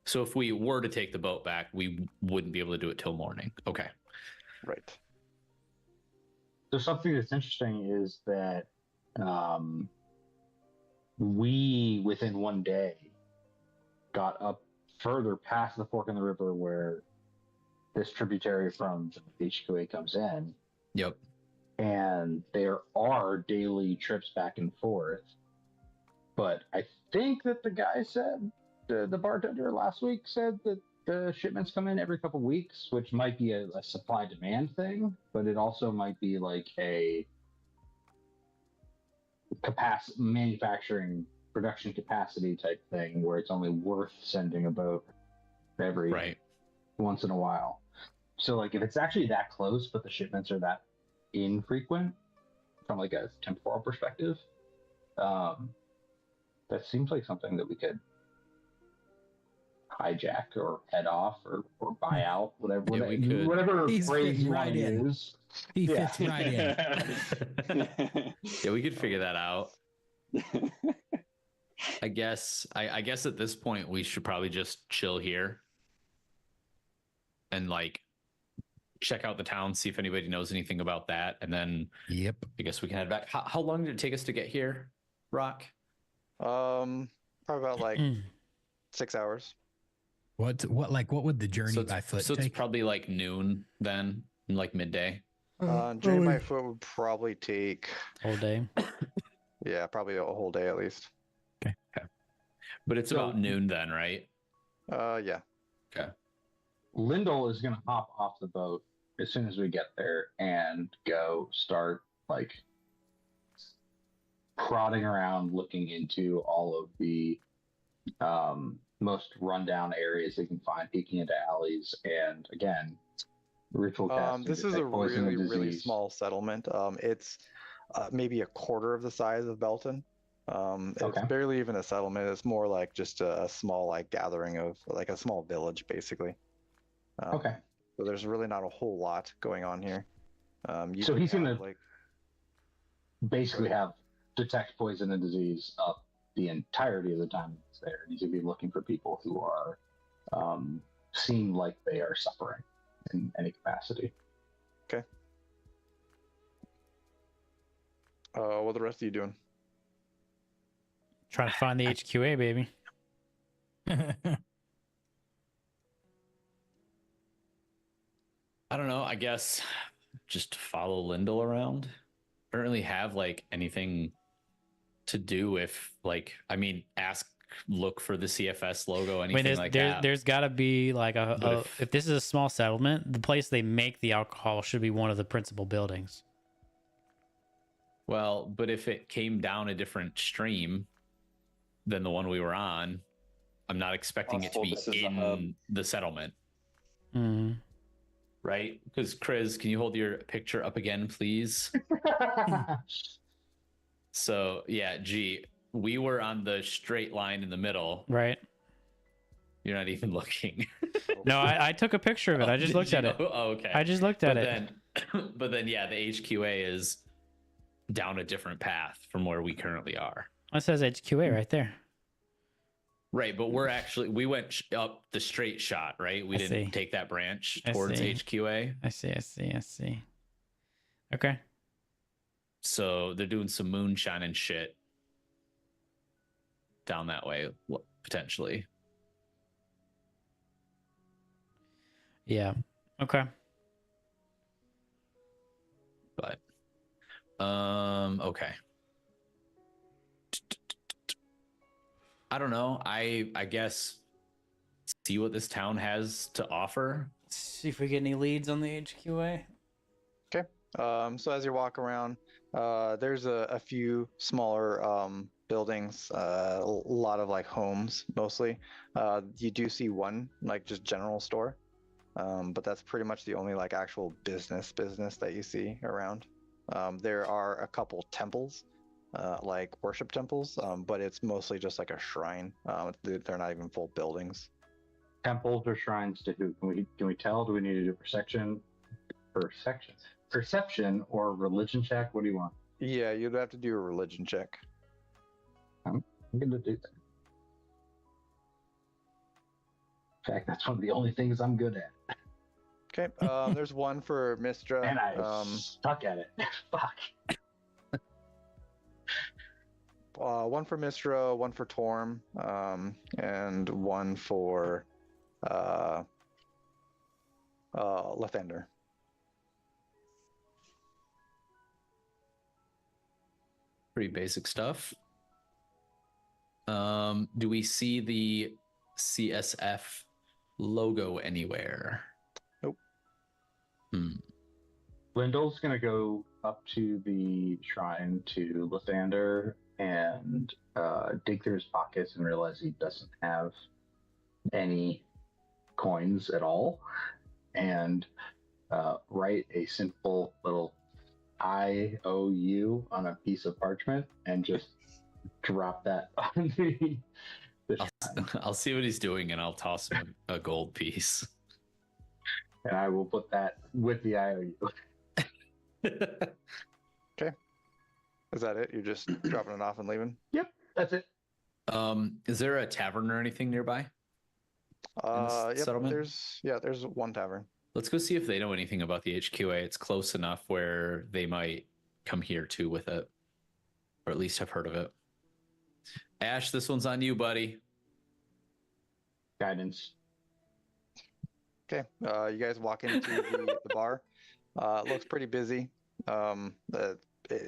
So if we were to take the boat back, we wouldn't be able to do it till morning. Okay. Right. So something that's interesting is that we, within one day, got up further past the fork in the river where this tributary from the HQA comes in. Yep. And there are daily trips back and forth. But I think that the guy said, the bartender last week said that the shipments come in every couple of weeks, which might be a supply demand thing, but it also might be like a manufacturing production capacity type thing where it's only worth sending a boat every once in a while. So like if it's actually that close, but the shipments are that infrequent from like a temporal perspective, that seems like something that we could hijack or head off or buy out, whatever He's phrase fitting you right want to in. use. He fits right in. Yeah, we could figure that out. I guess at this point we should probably just chill here and like check out the town, see if anybody knows anything about that, and then Yep. I guess we can head back. How long did it take us to get here, Rock? Probably about like 6 hours. What would the journey by foot so it's take? probably like noon then, like midday. Journey by foot would probably take, Whole day. yeah, probably a whole day at least. But it's So- about noon then, right? Yeah. Okay. Lyndall is going to hop off the boat as soon as we get there and go start like prodding around, looking into all of the most rundown areas they can find, peeking into alleys, and again, ritual casting. This is a detect poison and really disease. small settlement. It's maybe a quarter of the size of Belton. It's Okay. barely even a settlement. It's more like just a small like gathering of like a small village, basically. Okay. So there's really not a whole lot going on here. You So could he's gonna have, like, basically have detect poison and disease up the entirety of the time it's there. He's going to be looking for people who are seem like they are suffering in any capacity. what are the rest of you doing? Trying to find the HQA, baby. I don't know. I guess just follow Lyndall around. I don't really have like anything to do if like look for the CFS logo, I anything mean, like that. there's got to be like But if this is a small settlement, the place they make the alcohol should be one of the principal buildings. Well, but if it came down a different stream than the one we were on, I'm not expecting it to Possible be this is the hub. in the settlement, Mm. right? Because Chris, can you hold your picture up again, please? So yeah, we were on the straight line in the middle. Right? You're not even looking. No, I took a picture of it. I just Did looked you at it. know? Oh, okay. I just looked at but it. then yeah, the HQA is down a different path from where we currently are. It says HQA right there. Right, but we went up the straight shot, right? We I didn't see. take that branch I towards see. HQA. I see. Okay. So they're doing some moonshine and shit down that way, potentially. Yeah. Okay. But okay. I don't know. I guess see what this town has to offer. See if we get any leads on the HQA. So as you walk around, there's a few smaller buildings, a lot of like homes mostly. You do see one like just general store, but that's pretty much the only like actual business that you see around. There are a couple temples, like worship temples, but it's mostly just like a shrine. They're not even full buildings. Temples or shrines to who? Can we tell? Do we need to do perception or religion check? What do you want? Yeah, you'd have to do a religion check. I'm gonna do that. In fact, that's one of the only things I'm good at, Okay, there's one for Mistra. and I suck at it. Fuck. One for Mistra, one for Torm, and one for Lathander. Pretty basic stuff. Do we see the CSF logo anywhere? Nope. Lyndall's gonna go up to the shrine to Lathander and dig through his pockets and realize he doesn't have any coins at all, and write a simple little IOU on a piece of parchment and just drop that on the I'll see what he's doing and I'll toss him a gold piece. and I will put that with the IOU. Is that it? You're just dropping it off and leaving? That's it. Is there a tavern or anything nearby? Yep. Settlement? There's one tavern. Let's go see if they know anything about the HQA. It's close enough where they might come here too with it, or at least have heard of it. Ash, this one's on you, buddy. guidance. Okay. You guys walk into the bar. It looks pretty busy.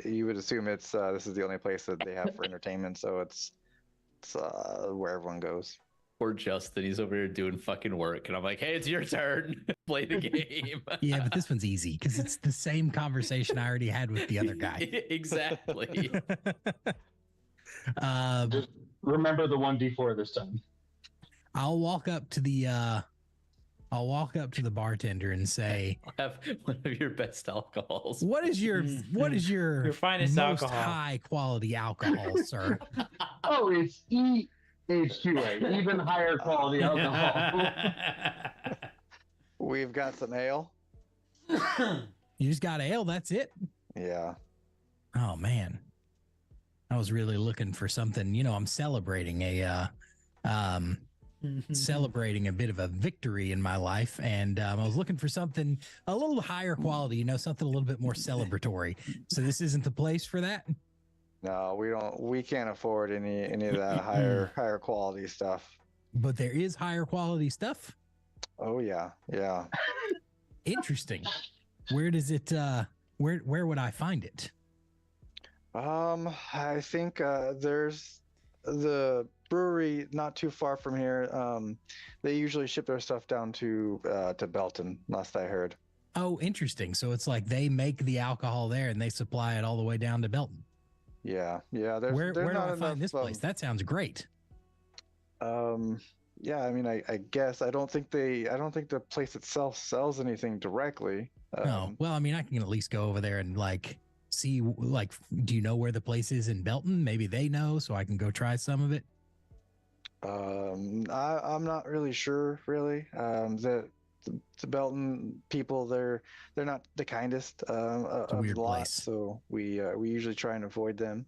You would assume it's this is the only place that they have for entertainment, so it's where everyone goes. Poor Justin, he's over here doing fucking work, and I'm like, hey, it's your turn. Play the game. Yeah, but this one's easy because it's the same conversation I already had with the other guy. Exactly. Just remember the 1d4 this time. I'll walk up to the bartender and say, I'll have one of your best alcohols. what is your Your finest most alcohol. high quality alcohol, sir? Oh, it's EHQA, even higher quality alcohol. We've got some ale. You just got ale, that's it? Yeah. Oh man. I was really looking for something, I'm celebrating celebrating a bit of a victory in my life, and I was looking for something a little higher quality, something a little bit more celebratory. So this isn't the place for that. No, we don't. We can't afford any of that higher quality stuff. But there is higher quality stuff. Oh yeah, yeah. Interesting. Where does it? Where would I find it? I think there's the brewery not too far from here. They usually ship their stuff down to Belton, last I heard. Oh, interesting. So it's like they make the alcohol there and they supply it all the way down to Belton. Yeah. Where do not I find this place? That sounds great. Yeah. I mean, I guess I don't think the place itself sells anything directly. Oh, well, I mean, I can at least go over there and see, do you know where the place is in Belton? Maybe they know, so I can go try some of it. I'm not really sure, really. The Belton people, they're not the kindest of the weird lot, place. so we usually try and avoid them.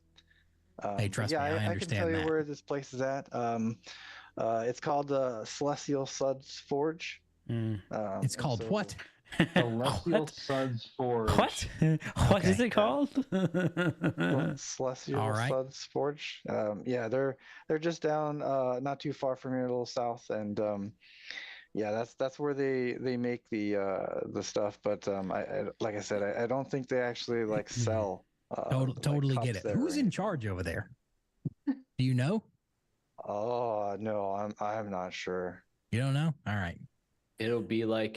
Hey, trust me, I I can understand tell you that. where this place is at. It's called Celestial Suds Forge. It's called so- what? Celestial What? Suds Forge. What? What is Okay. it called? Celestial All right. Suds Forge. Yeah, they're just down not too far from here, a little south, and yeah, that's where they make the stuff. But I like I said, I don't think they actually sell. Totally cups get it. there Who's or in charge over there? Do you know? Oh no, I'm not sure. You don't know? All right. It'll be like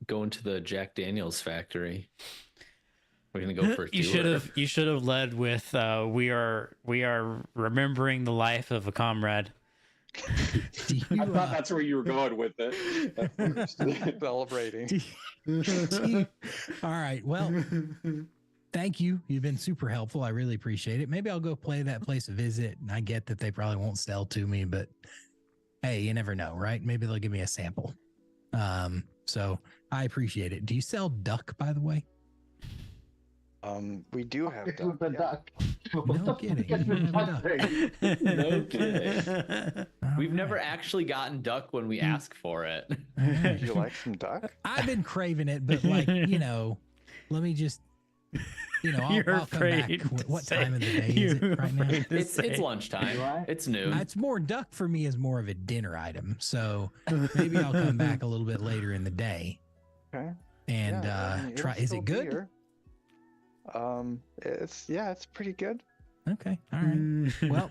going to the Jack Daniels factory. We're gonna go for a tour. You should have led with we are remembering the life of a comrade. Do you, I thought that's where you were going with it. At first. Celebrating. all right. Well, thank you. You've been super helpful. I really appreciate it. Maybe I'll go play that place a visit. And I get that they probably won't sell to me, but hey, you never know, right? Maybe they'll give me a sample. So I appreciate it. Do you sell duck, by the way? We do have The duck. duck. No kidding. You have a duck. No kidding. All We've right. never actually gotten duck when we ask for it. Would you like some duck? I've been craving it, but let me just, I'll You're come back. afraid to What say- time of the day is you're it right now? afraid to It's say. lunchtime. Right? It's noon. It's more duck for me is more of a dinner item. So maybe I'll come back a little bit later in the day Okay. and Yeah, I mean, try. it'll Is still it be good? here. It's pretty good. Okay. All right. Well,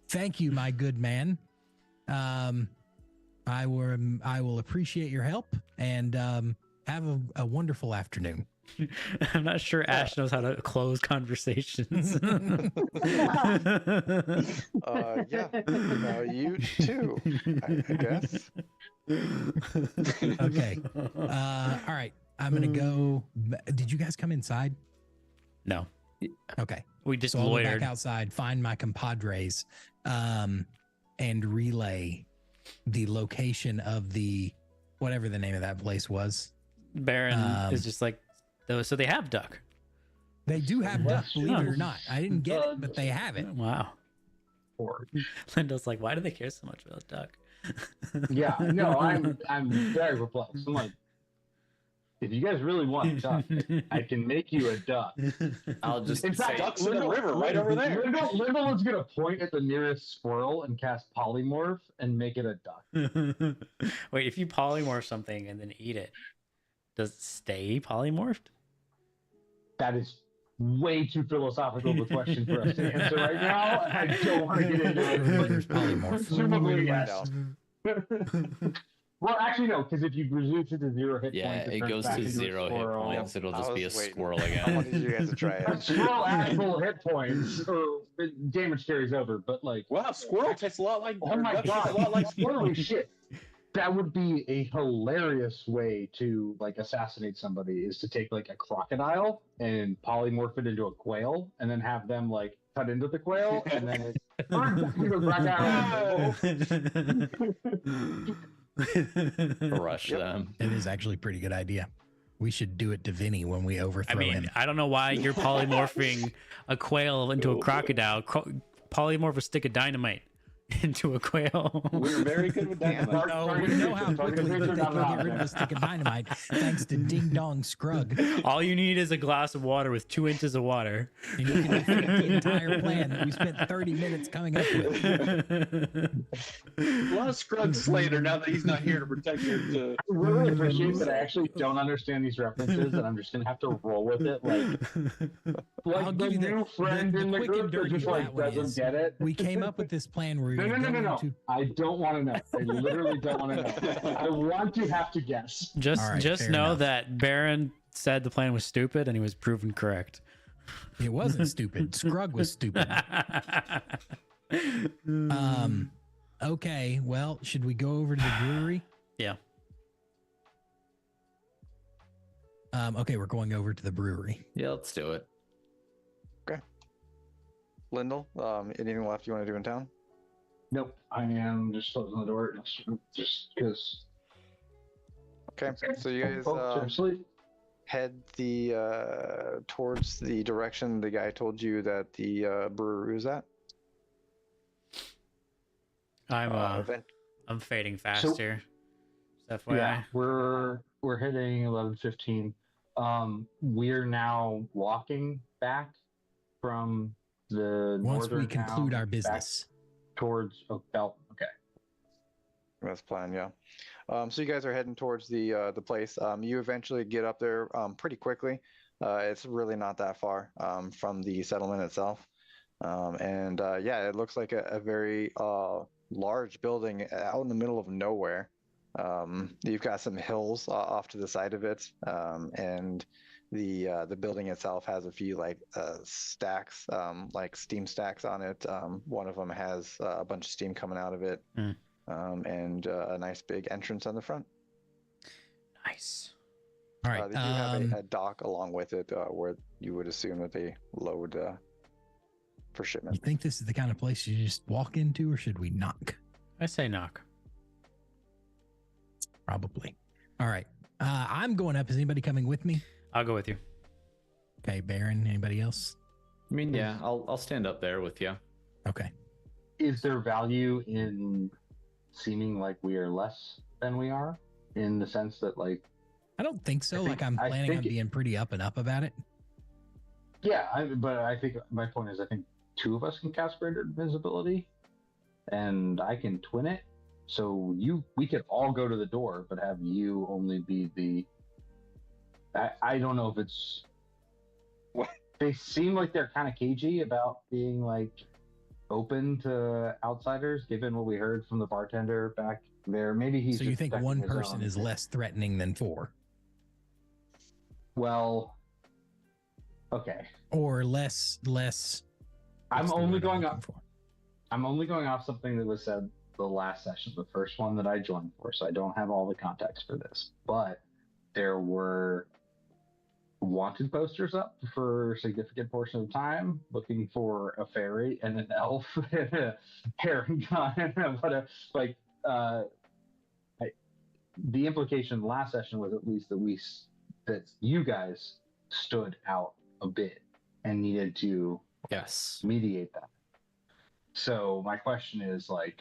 thank you, my good man. I will appreciate your help and have a wonderful afternoon. I'm not sure Ash knows how to close conversations. Yeah. You too, I guess. Okay. All right. I'm gonna go. Did you guys come inside? No, Okay. we just So I'll go back loitered. outside, find my compadres, and relay the location of the whatever the name of that place was. Baron Um, is just like, so they have duck. They do have duck, believe it or Huh. not. I didn't get it, but they have it. Wow. Forge. Linda's like, why do they care so much about duck? Yeah, no, I'm very perplexed. I'm like, if you guys really want a duck, I can make you a duck. I'll just In fact, say, ducks in the river right over there. Lyndall is gonna point at the nearest squirrel and cast polymorph and make it a duck. Wait, if you polymorph something and then eat it, does it stay polymorphed? That is way too philosophical of a question for us to answer right now. I don't want to get into it. There's polymorph. Presumably, Find yes. out. Well, actually, no, because if you reduce it to 0 hit yeah, points, it turns goes back to into a 0 hit squirrel. points. It'll I just be a was waiting. squirrel I again. wanted you guys to try A it. squirrel adds full hit points, or damage carries over. But like, Wow, squirrel tastes a lot like. oh my duck tastes god, a lot like holy shit! That would be a hilarious way to like assassinate somebody. Is to take like a crocodile and polymorph it into a quail, and then have them like cut into the quail, and then it turns back into a crocodile. Crush Yep. them. It is actually a pretty good idea. We should do it to Vinny when we overthrow I mean, him. I don't know why you're polymorphing a quail into a crocodile. Polymorph a stick of dynamite into a quail. We're very good with dynamite. No, we know how quickly that they can get rid of a stick of dynamite thanks to Ding Dong Scrug. All you need is a glass of water with 2 inches of water. And you can defeat the entire plan that we spent 30 minutes coming up with. A lot of Scruggs Slater now that he's not here to protect your. I really appreciate that I actually don't understand these references, and I'm just gonna have to roll with it. Like I'll the give you new friend in the quick and group that dirty just of like that one doesn't is get it. we came up with this plan where No, we no, no, no, no. into I don't want to know. I literally don't want to know. I want to have to guess. Just All right, just fair know enough. that Baron said the plan was stupid and he was proven correct. It wasn't stupid. Scrug was stupid. Okay, well, should we go over to the brewery? Yeah. Okay, we're going over to the brewery. Yeah, let's do it. Lyndall, anything left you want to do in town? Nope. I am just closing the door just because. Okay, so you guys folks are asleep. head towards the direction the guy told you that the brewery was at. I'm fading fast So- here. Just FYI. Yeah, we're hitting 11:15. We're now walking back from the Once we northern conclude town our back business. towards Belt. Okay. That's the plan, yeah. So you guys are heading towards the place. You eventually get up there pretty quickly. It's really not that far from the settlement itself. Yeah, it looks like a very large building out in the middle of nowhere. You've got some hills off to the side of it, and the building itself has a few like stacks, like steam stacks on it. One of them has a bunch of steam coming out of it, and a nice big entrance on the front. Nice. All right. They do have a dock along with it, where you would assume that they load for You shipment. think this is the kind of place you just walk into, or should we knock? I say knock. Probably. All right. I'm going up. Is anybody coming with me? I'll go with you. Okay, Baron. Anybody else? I mean, yeah, I'll stand up there with you. Okay. Is there value in seeming like we are less than we are, in the sense that like? I don't think so. I think- like I'm I planning on think it- being pretty up and up about it. Yeah, but I think my point is I think two of us can cast greater invisibility, and I can twin it. So we could all go to the door, but have you only be the. I don't know if it's. What? They seem like they're kind of cagey about being like open to outsiders, given what we heard from the bartender back there. Maybe he's. So you just think protecting one his person own. is less threatening than four, Well. Okay. or less? I'm what's the only word going looking up. for? I'm only going off something that was said the last session, the first one that I joined for, so I don't have all the context for this. But there were wanted posters up for a significant portion of the time, looking for a fairy and an elf and a herring gun and whatever. Like, the implication last session was at least that you guys stood out a bit and needed to Yes. mediate that. So my question is like,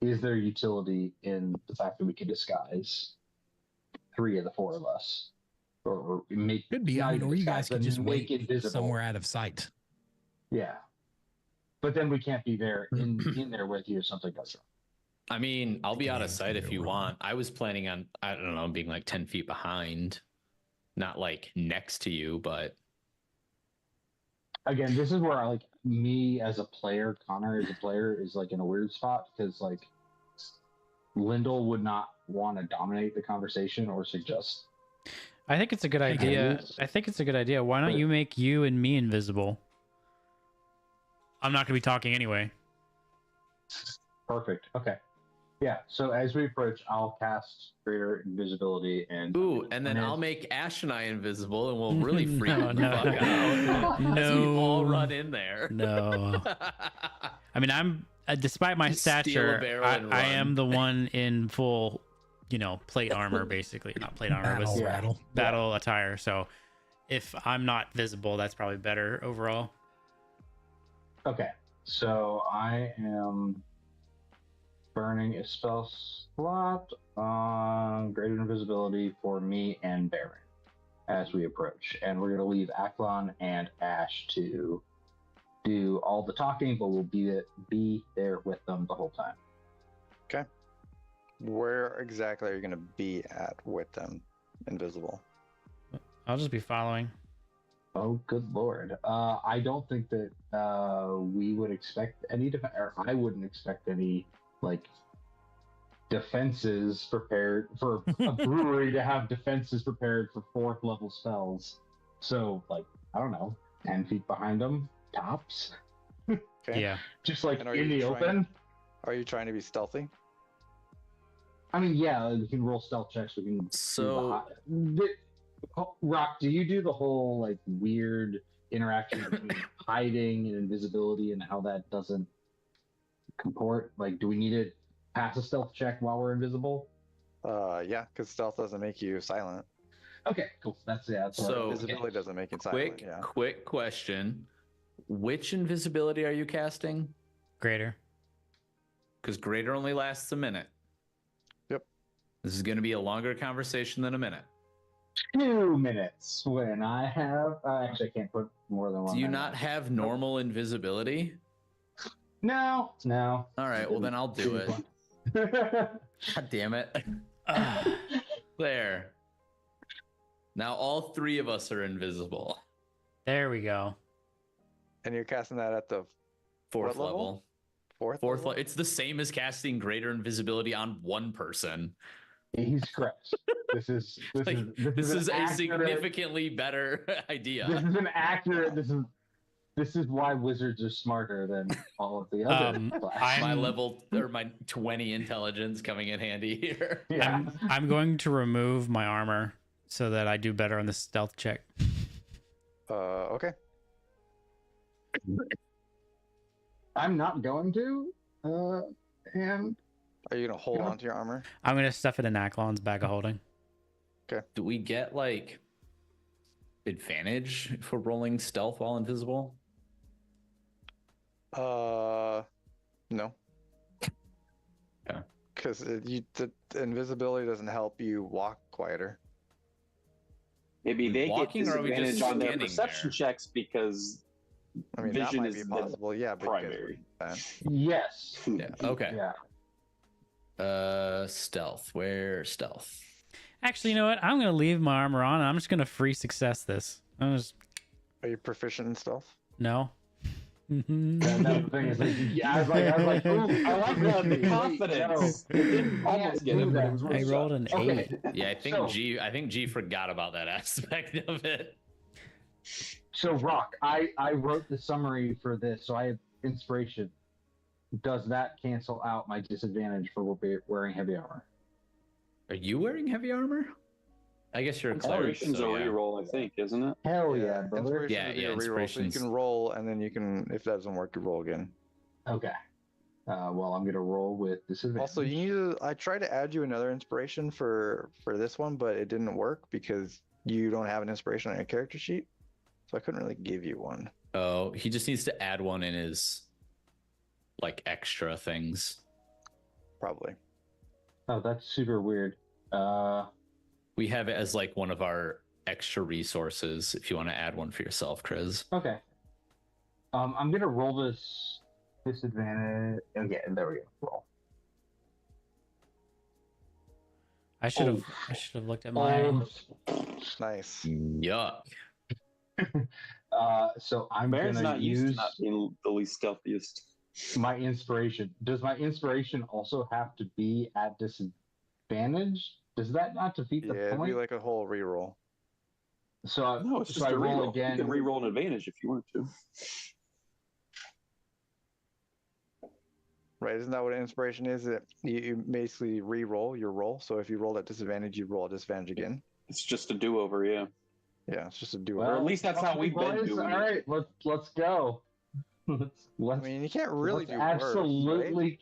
is there utility in the fact that we can disguise 3 of the 4 of us, or make Could be. not I mean, even or you disguise, guys but can just make wait invisible somewhere out of sight. Yeah, but then we can't be there in there with you if something goes wrong. I mean, I'll be out of Things sight can if go you wrong. want. I was planning on, I don't know, being like 10 feet behind, not like next to you, but Again, this is where I like me as a player, Connor as a player is like in a weird spot because like Lyndall would not want to dominate the conversation or suggest. I think it's a good I get idea. it. I think it's a good idea. Why don't But- you make you and me invisible? I'm not going to be talking anyway. Perfect. Okay. Yeah. So as we approach, I'll cast greater invisibility and ooh, and then if- I'll make Ash and I invisible, and we'll really freak No, the no, fuck no. out as we all No. run in there. No. I mean, I'm despite my Just steal a stature, barrel I, and I run. am the one in full, plate armor, basically. Not plate armor, Battle but rattle. battle attire. So if I'm not visible, that's probably better overall. Okay. So I am burning a spell slot on greater invisibility for me and Baron as we approach. And we're going to leave Aklon and Ash to do all the talking, but we'll be there with them the whole time. Where exactly are you going to be at with them, invisible? I'll just be following. Oh, good lord. I don't think that we would expect any, or I wouldn't expect any, like, defenses prepared for a brewery to have defenses prepared for 4th level spells. So, like, I don't know, 10 feet behind them, tops? Okay. Yeah. Just like And are in you the trying- open? Are you trying to be stealthy? I mean, yeah, we can roll stealth checks. We can. So- Rock, do you do the whole like weird interaction between hiding and invisibility and how that doesn't comport? Like, do we need to pass a stealth check while we're invisible? Yeah, because stealth doesn't make you silent. Okay, cool. That's what So- Invisibility doesn't make you silent. Quick, Yeah. quick question. Which invisibility are you casting? Greater. Because greater only lasts a minute. Yep. This is going to be a longer conversation than a minute. 2 minutes when I have. Actually, I can't put more than one. Do you in not there. have normal invisibility? No. All right, well then I'll do it. God damn it. There. Now all 3 of us are invisible. There we go. And you're casting that at the 4th What level? level. 4th Fourth level? level. It's the same as casting greater invisibility on one person. He's correct. This is Like, this is an a accurate- significantly better idea. This is an accurate. This is why wizards are smarter than all of the other classes. My I'm- level or my 20 intelligence coming in handy here. Yeah. I'm going to remove my armor so that I do better on the stealth check. Okay. I'm not going to. And Are you gonna hold Yeah. on to your armor? I'm going to stuff it in Aklon's bag of holding. Do we get like advantage if we're rolling stealth while invisible? No. Okay. Because the invisibility doesn't help you walk quieter. Maybe they get Walking, or are we just disadvantage on their standing perception there? checks because I mean, that Vision might is be the possible. Yeah, but you guys primary. wouldn't do yes. Yeah. Okay. Yeah. Stealth. Where stealth? Actually, you know what? I'm going to leave my armor on and I'm just going to free success this. I'm just, that. Are you proficient in stealth? no. And the thing is, like, yeah, I was like, ooh, I like that. the confidence. It didn't almost get him, but it was worth I a rolled shot. an 8. Okay. Yeah, I think So- G forgot about that aspect of it. So, Rock, I wrote the summary for this, so I have inspiration. Does that cancel out my disadvantage for wearing heavy armor? Are you wearing heavy armor? I guess you're a cleric. Inspiration's So, a yeah. reroll, I think, isn't it? Hell yeah, brother. Inspiration Yeah, would be yeah, a reroll, so you inspiration's- can roll, and then you can, if that doesn't work, you roll again. Okay. Well, I'm gonna roll with disadvantage. Also, you need to. I tried to add you another inspiration for this one, but it didn't work because you don't have an inspiration on your character sheet, so I couldn't really give you one. Oh, he just needs to add one in his like extra things. Probably. Oh, that's super weird. We We have it as like one of our extra resources if you want to add one for yourself, Chris. Okay. I'm gonna roll this disadvantage. Okay, there we go. Roll. I should have looked at mine. Nice. Yuck. So I'm Baron's gonna not used to use not being the least stealthiest. my inspiration. Does my inspiration also have to be at disadvantage? Does that not defeat Yeah, the it'd be point? like a whole reroll. So No, it's so just I a roll reroll. again. You can reroll an advantage if you want to. Right? Isn't that what inspiration is? That you basically re-roll your roll. So if you roll at disadvantage, you roll at disadvantage again. It's just a do-over, yeah. Yeah, it's just a do. Or at least that's how we've been boys, doing all it. right, let's go. I mean, you can't really do absolutely.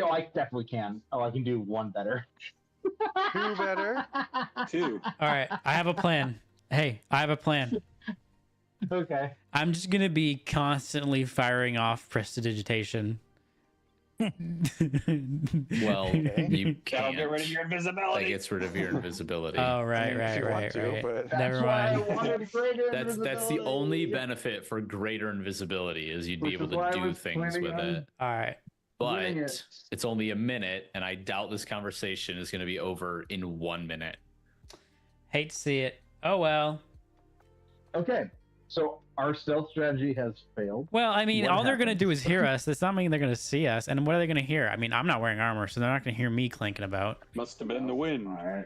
I definitely can. Oh, I can do one better. worse, right? Two better. 2. All right, I have a plan. Hey, I have a plan. Okay. I'm just gonna be constantly firing off prestidigitation. Well, Okay. you That'll can't. get rid of your That invisibility. gets rid of your invisibility. Oh, right, I mean, if you want right. to, but- Never That's why I mind. wanted greater That's the invisibility. only benefit for greater invisibility is you'd be Which able is why to I do was things planning with on it. All right. But doing it. it's only a minute, and I doubt this conversation is going to be over in 1 minute. Hate to see it. Oh well. Okay, so our stealth strategy has failed. Well, I mean, What all they're gonna happens? do is hear us. That's not mean they're gonna see us. And what are they gonna hear? I mean, I'm not wearing armor, so they're not gonna hear me clanking about. Must have been the wind. All right.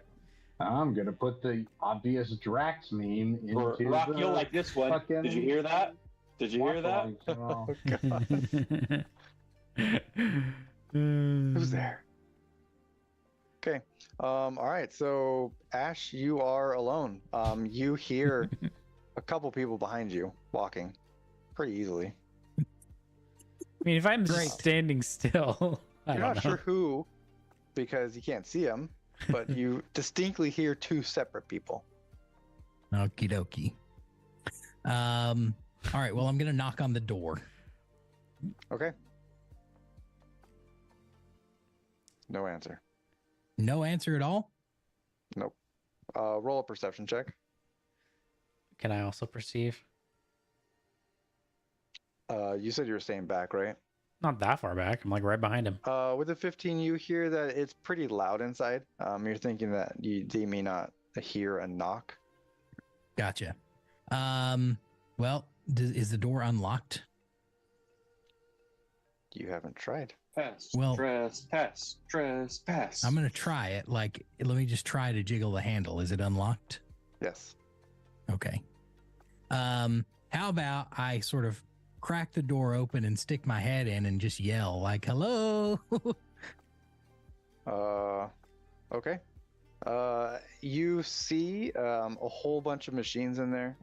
I'm gonna put the obvious Drax meme Or, into Rock, the you'll like this one. fucking Did you hear that? Did you hear that? waffle Who's there? Okay. All right. So Ash, you are alone. You hear a couple people behind you walking pretty easily. I mean, if I'm Great. standing still, I You're don't not know. sure who, because you can't see them, but you distinctly hear two separate people. Okie dokie. All right. Well, I'm gonna knock on the door. Okay. No answer. No answer at all. Nope. Roll a perception check. Can I also perceive? You said you were staying back, right? Not that far back. I'm like right behind him. With a 15, you hear that it's pretty loud inside. You're thinking that they may not hear a knock. Gotcha. Well, is the door unlocked? You haven't tried. Pass. Well- Pass. I'm gonna try it. Like, let me just try to jiggle the handle. Is it unlocked? Yes. Okay. How about I sort of crack the door open and stick my head in and just yell like, "Hello!" Okay. You see a whole bunch of machines in there.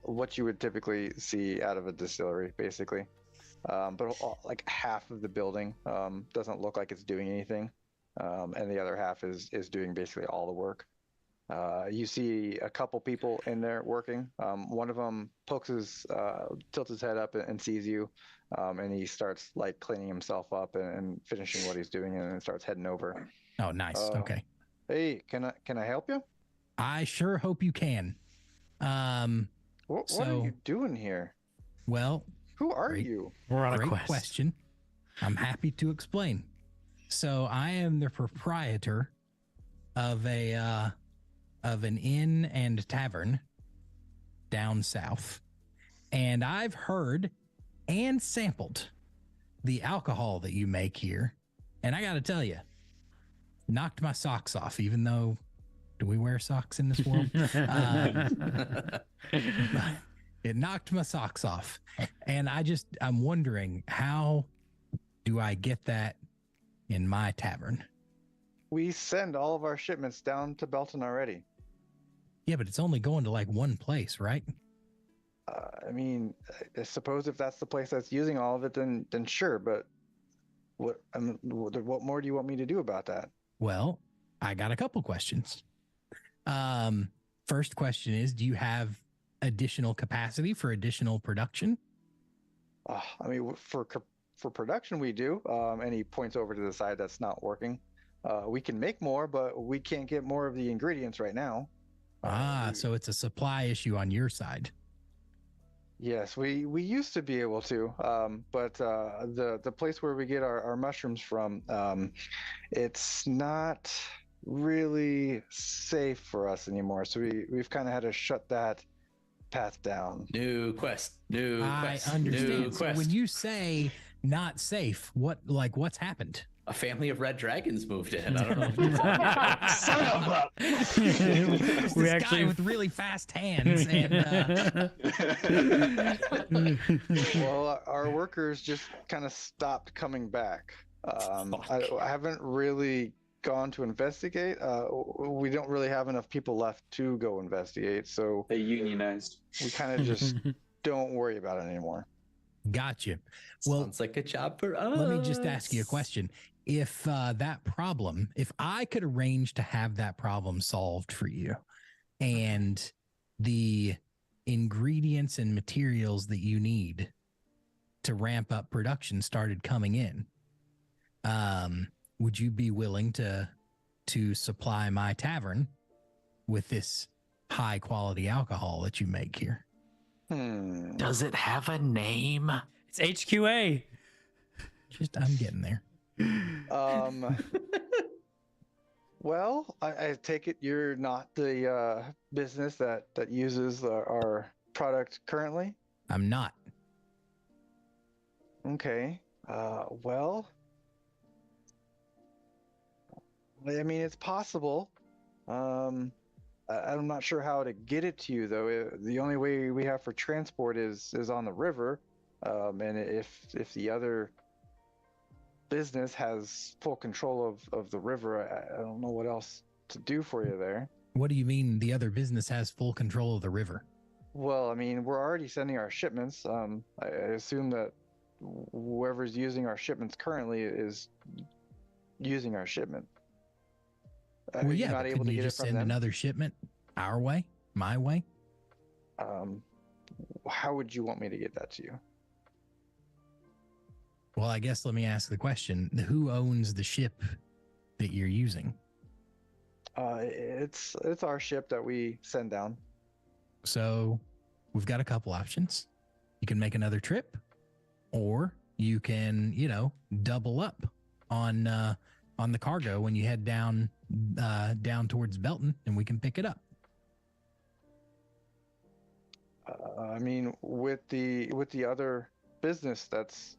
What you would typically see out of a distillery, basically. But like half of the building doesn't look like it's doing anything, and the other half is doing basically all the work. You see a couple people in there working. One of them tilts his head up and sees you, and he starts like cleaning himself up and finishing what he's doing, and then starts heading over. Oh, nice. Okay. Hey, can I help you? I sure hope you can. What So- are you doing here? Well, Who are Great. you? We're on a great quest. question. I'm happy to explain. So I am the proprietor of an inn and tavern down south, and I've heard and sampled the alcohol that you make here, and I got to tell you, knocked my socks off. Even though, do we wear socks in this world? It knocked my socks off, and I'm wondering, how do I get that in my tavern? We send all of our shipments down to Belton already. Yeah, but it's only going to like one place, right? I mean, I suppose if that's the place that's using all of it, then sure. But what more do you want me to do about that? Well, I got a couple questions. First question is, do you have additional capacity for additional production? I mean, for production, we do. And he points over to the side that's not working. We can make more, but we can't get more of the ingredients right now. So it's a supply issue on your side. Yes, we used to be able to, but the place where we get our mushrooms from, it's not really safe for us anymore. So we've kind of had to shut that path down. New quest. New I quest. understand. New So quest. when you say not safe, what's happened? A family of red dragons moved in. I don't know if you saw. Son of a. It's We this actually- guy with really fast hands, and Well, our workers just kind of stopped coming back. I haven't really gone to investigate. We don't really have enough people left to go investigate, so They unionized. we kind of just don't worry about it anymore. gotcha. Well, Sounds like a job for us. let me just ask you a question. If if I could arrange to have that problem solved for you, and the ingredients and materials that you need to ramp up production started coming in, would you be willing to supply my tavern with this high quality alcohol that you make here? Does it have a name? It's HQA. I'm getting there. Well, I take it you're not the business that uses our product currently? I'm not. Okay. Well, I mean, it's possible. I'm not sure how to get it to you, though. The only way we have for transport is on the river. And if the other business has full control of the river, I don't know what else to do for you there. What do you mean the other business has full control of the river? Well, I mean, we're already sending our shipments. I assume that whoever's using our shipments currently is using our shipment. Well, You're yeah, not but able couldn't to you get it just from send them? another shipment our way, my way? How would you want me to get that to you? Well, I guess let me ask the question: who owns the ship that you're using? It's our ship that we send down. So we've got a couple options. You can make another trip, or you can, double up on the cargo when you head down towards Belton, and we can pick it up. I mean, with the other business that's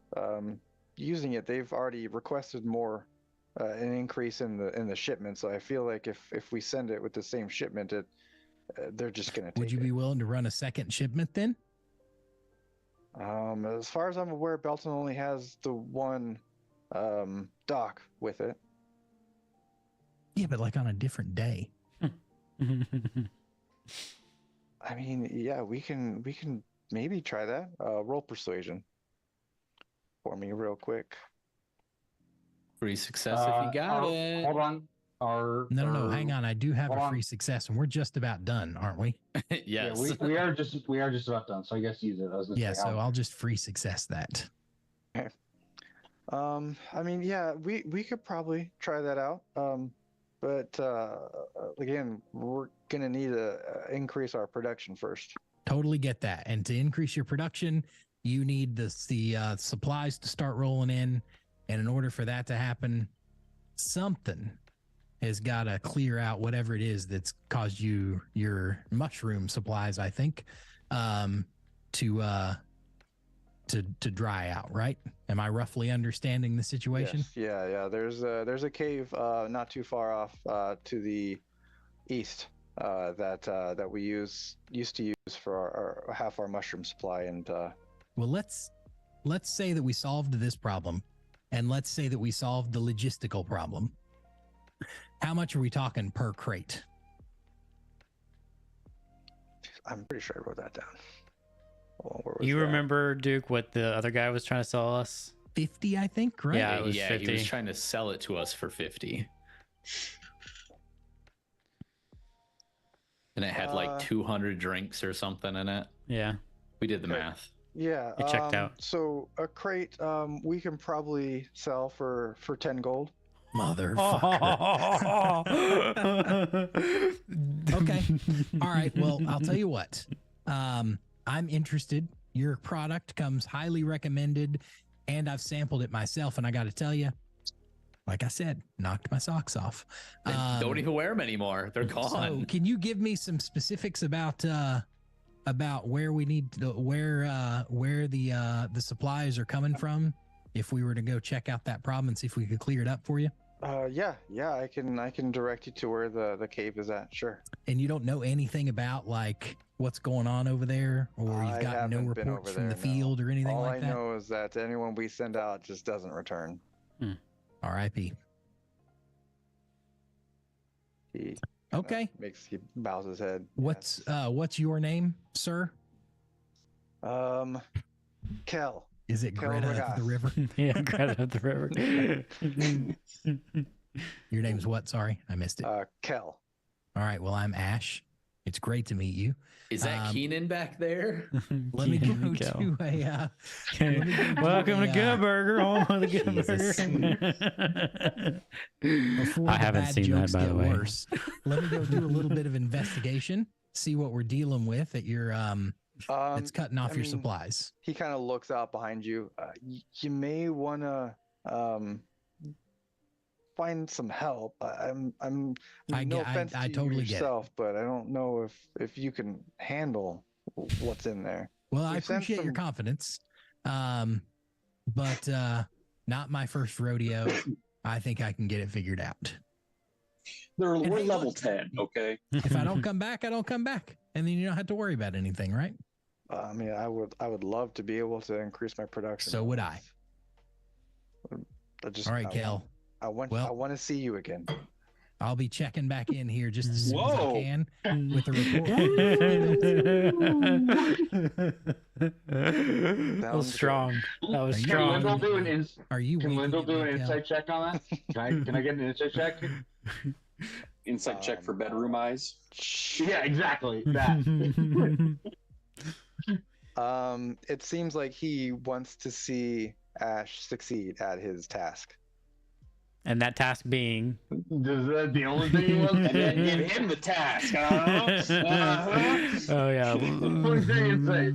using it, they've already requested more an increase in the shipment. So I feel like if we send it with the same shipment, they're just going to take Would you be willing to run a second shipment then? As far as I'm aware, Belton only has the one dock with it. Yeah, but like on a different day. I mean, yeah, we can maybe try that. Roll persuasion for me real quick. Free success if you got it. Hold on. No, hang on. I do have hold a on. free success, and we're just about done, aren't we? Yes. Yeah, we are just about done. So I guess use it. I was gonna Yeah, say, so I'll just free success that. I mean, yeah, we could probably try that out. But again, we're gonna need to increase our production first. Totally get that. And to increase your production, you need the supplies to start rolling in. And in order for that to happen, something has got to clear out whatever it is that's caused you your mushroom supplies, I think, to dry out, right? Am I roughly understanding the situation? Yes, yeah. There's a cave not too far off to the east that we used to use for our half our mushroom supply, and Well, let's say that we solved this problem, and let's say that we solved the logistical problem. How much are we talking per crate? I'm pretty sure I wrote that down. Hold on, where was You that? remember, Duke, what the other guy was trying to sell us? 50, I think, right? Yeah, it was yeah, 50. he was trying to sell it to us for 50. And it had like 200 drinks or something in it. Yeah. We did the Okay. math. Yeah, It checked out. So a crate we can probably sell for 10 gold. Motherfucker. Okay. All right. Well, I'll tell you what. I'm interested. Your product comes highly recommended, and I've sampled it myself. And I got to tell you, like I said, knocked my socks off. Don't even wear them anymore. They're gone. So, can you give me some specifics about where we need to, where the supplies are coming from? If we were to go check out that problem and see if we could clear it up for you. Yeah, I can direct you to where the cave is at. Sure. And you don't know anything about like what's going on over there, or you've got no haven't been reports over from the there, no. field or anything All like that. I know is that anyone we send out just doesn't return. R.I.P. He Okay. he bows his head. What's your name, sir? Kel. Is it Kel Greta of Regas. the River? Yeah, Greta of the River. Your name's what? Sorry, I missed it. Kel. All right. Well, I'm Ash. It's great to meet you. Is that Keenan back there? Let me go to a. Welcome to Good Burger, home of the Good Jesus. Burger. Before I the haven't bad seen that, jokes by the get way. worse, let me go do a little bit of investigation, see what we're dealing with at your that's cutting off I your mean, supplies. He kind of looks out behind you. You may want to find some help. No offense I to totally you get it. yourself, but I don't know if you can handle what's in there. Well, I We've sent appreciate your some- confidence, but not my first rodeo. I think I can get it figured out. We're hey, level look. 10, okay? If I don't come back, I don't come back, and then you don't have to worry about anything, right? I mean, I would love to be able to increase my production. So would I. All right, Kel. I want to see you again. I'll be checking back in here just as soon as I Whoa. can with a report. That was strong. That was Are you- Can Lyndall strong. do an Are you? Can winking Lyndall at do me, an Kel? insight check on that? Can I get an insight check? Insight check for bedroom eyes. Yeah, exactly. That. It seems like he wants to see Ash succeed at his task. And that task being. Is that the only thing he wants? And then give him the task. Oh, yeah. What's the insight?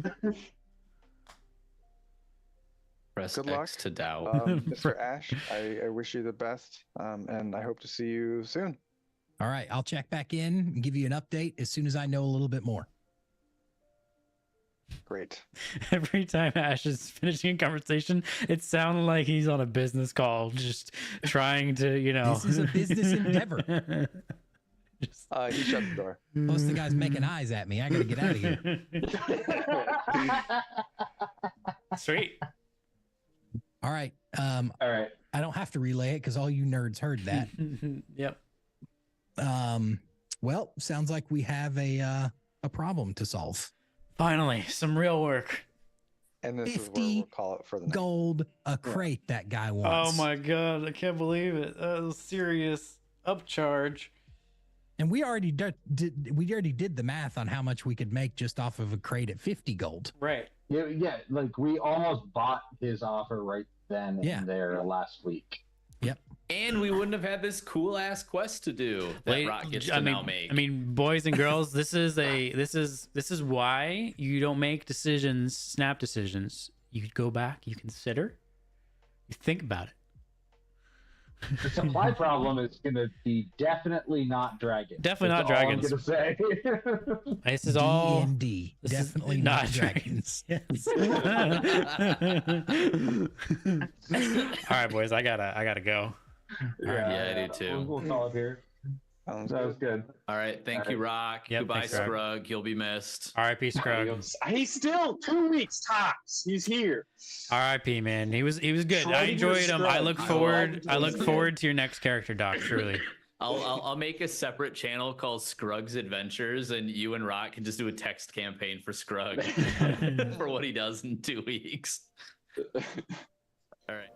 Press Good X luck. to doubt. Mr. Ash, I wish you the best, and I hope to see you soon. All right, I'll check back in and give you an update as soon as I know a little bit more. Great. Every time Ash is finishing a conversation, it sounds like he's on a business call, just trying to, This is a business endeavor. He shuts the door. Plus, the guy's making eyes at me. I gotta get out of here. Sweet. All right. All right. I don't have to relay it because all you nerds heard that. Yep. Well, sounds like we have a problem to solve. Finally, some real work. And this is where 50 we'll call it for the night. Gold a crate that guy wants. Oh my god, I can't believe it. That was serious upcharge. And we already did the math on how much we could make just off of a crate at 50 gold. Right. Yeah, like we almost bought his offer right then Yeah. and there last week. And we wouldn't have had this cool ass quest to do that Wait, Rock gets to now make. I mean, boys and girls, this is why you don't make decisions, snap decisions. You go back, you consider, you think about it. The supply problem is going to be definitely not dragons. Definitely not That's all dragons. I'm going to say. This is all D&D. this is Definitely not dragons. Yes. All right, boys, I gotta go. Yeah, I do too. We'll call it here. Sounds That was good. good. All right, thank you, Rock. Yep, Goodbye, thanks, Rock. Scrug. You'll be missed. R.I.P. Scrug. He's still 2 weeks tops. He's here. R.I.P. Man, he was good. I Schrodinger's enjoyed him. I Scrug. look I forward. I loved look him. forward to your next character, Doc. Truly. I'll make a separate channel called Scrug's Adventures, and you and Rock can just do a text campaign for Scrug for what he does in 2 weeks. All right.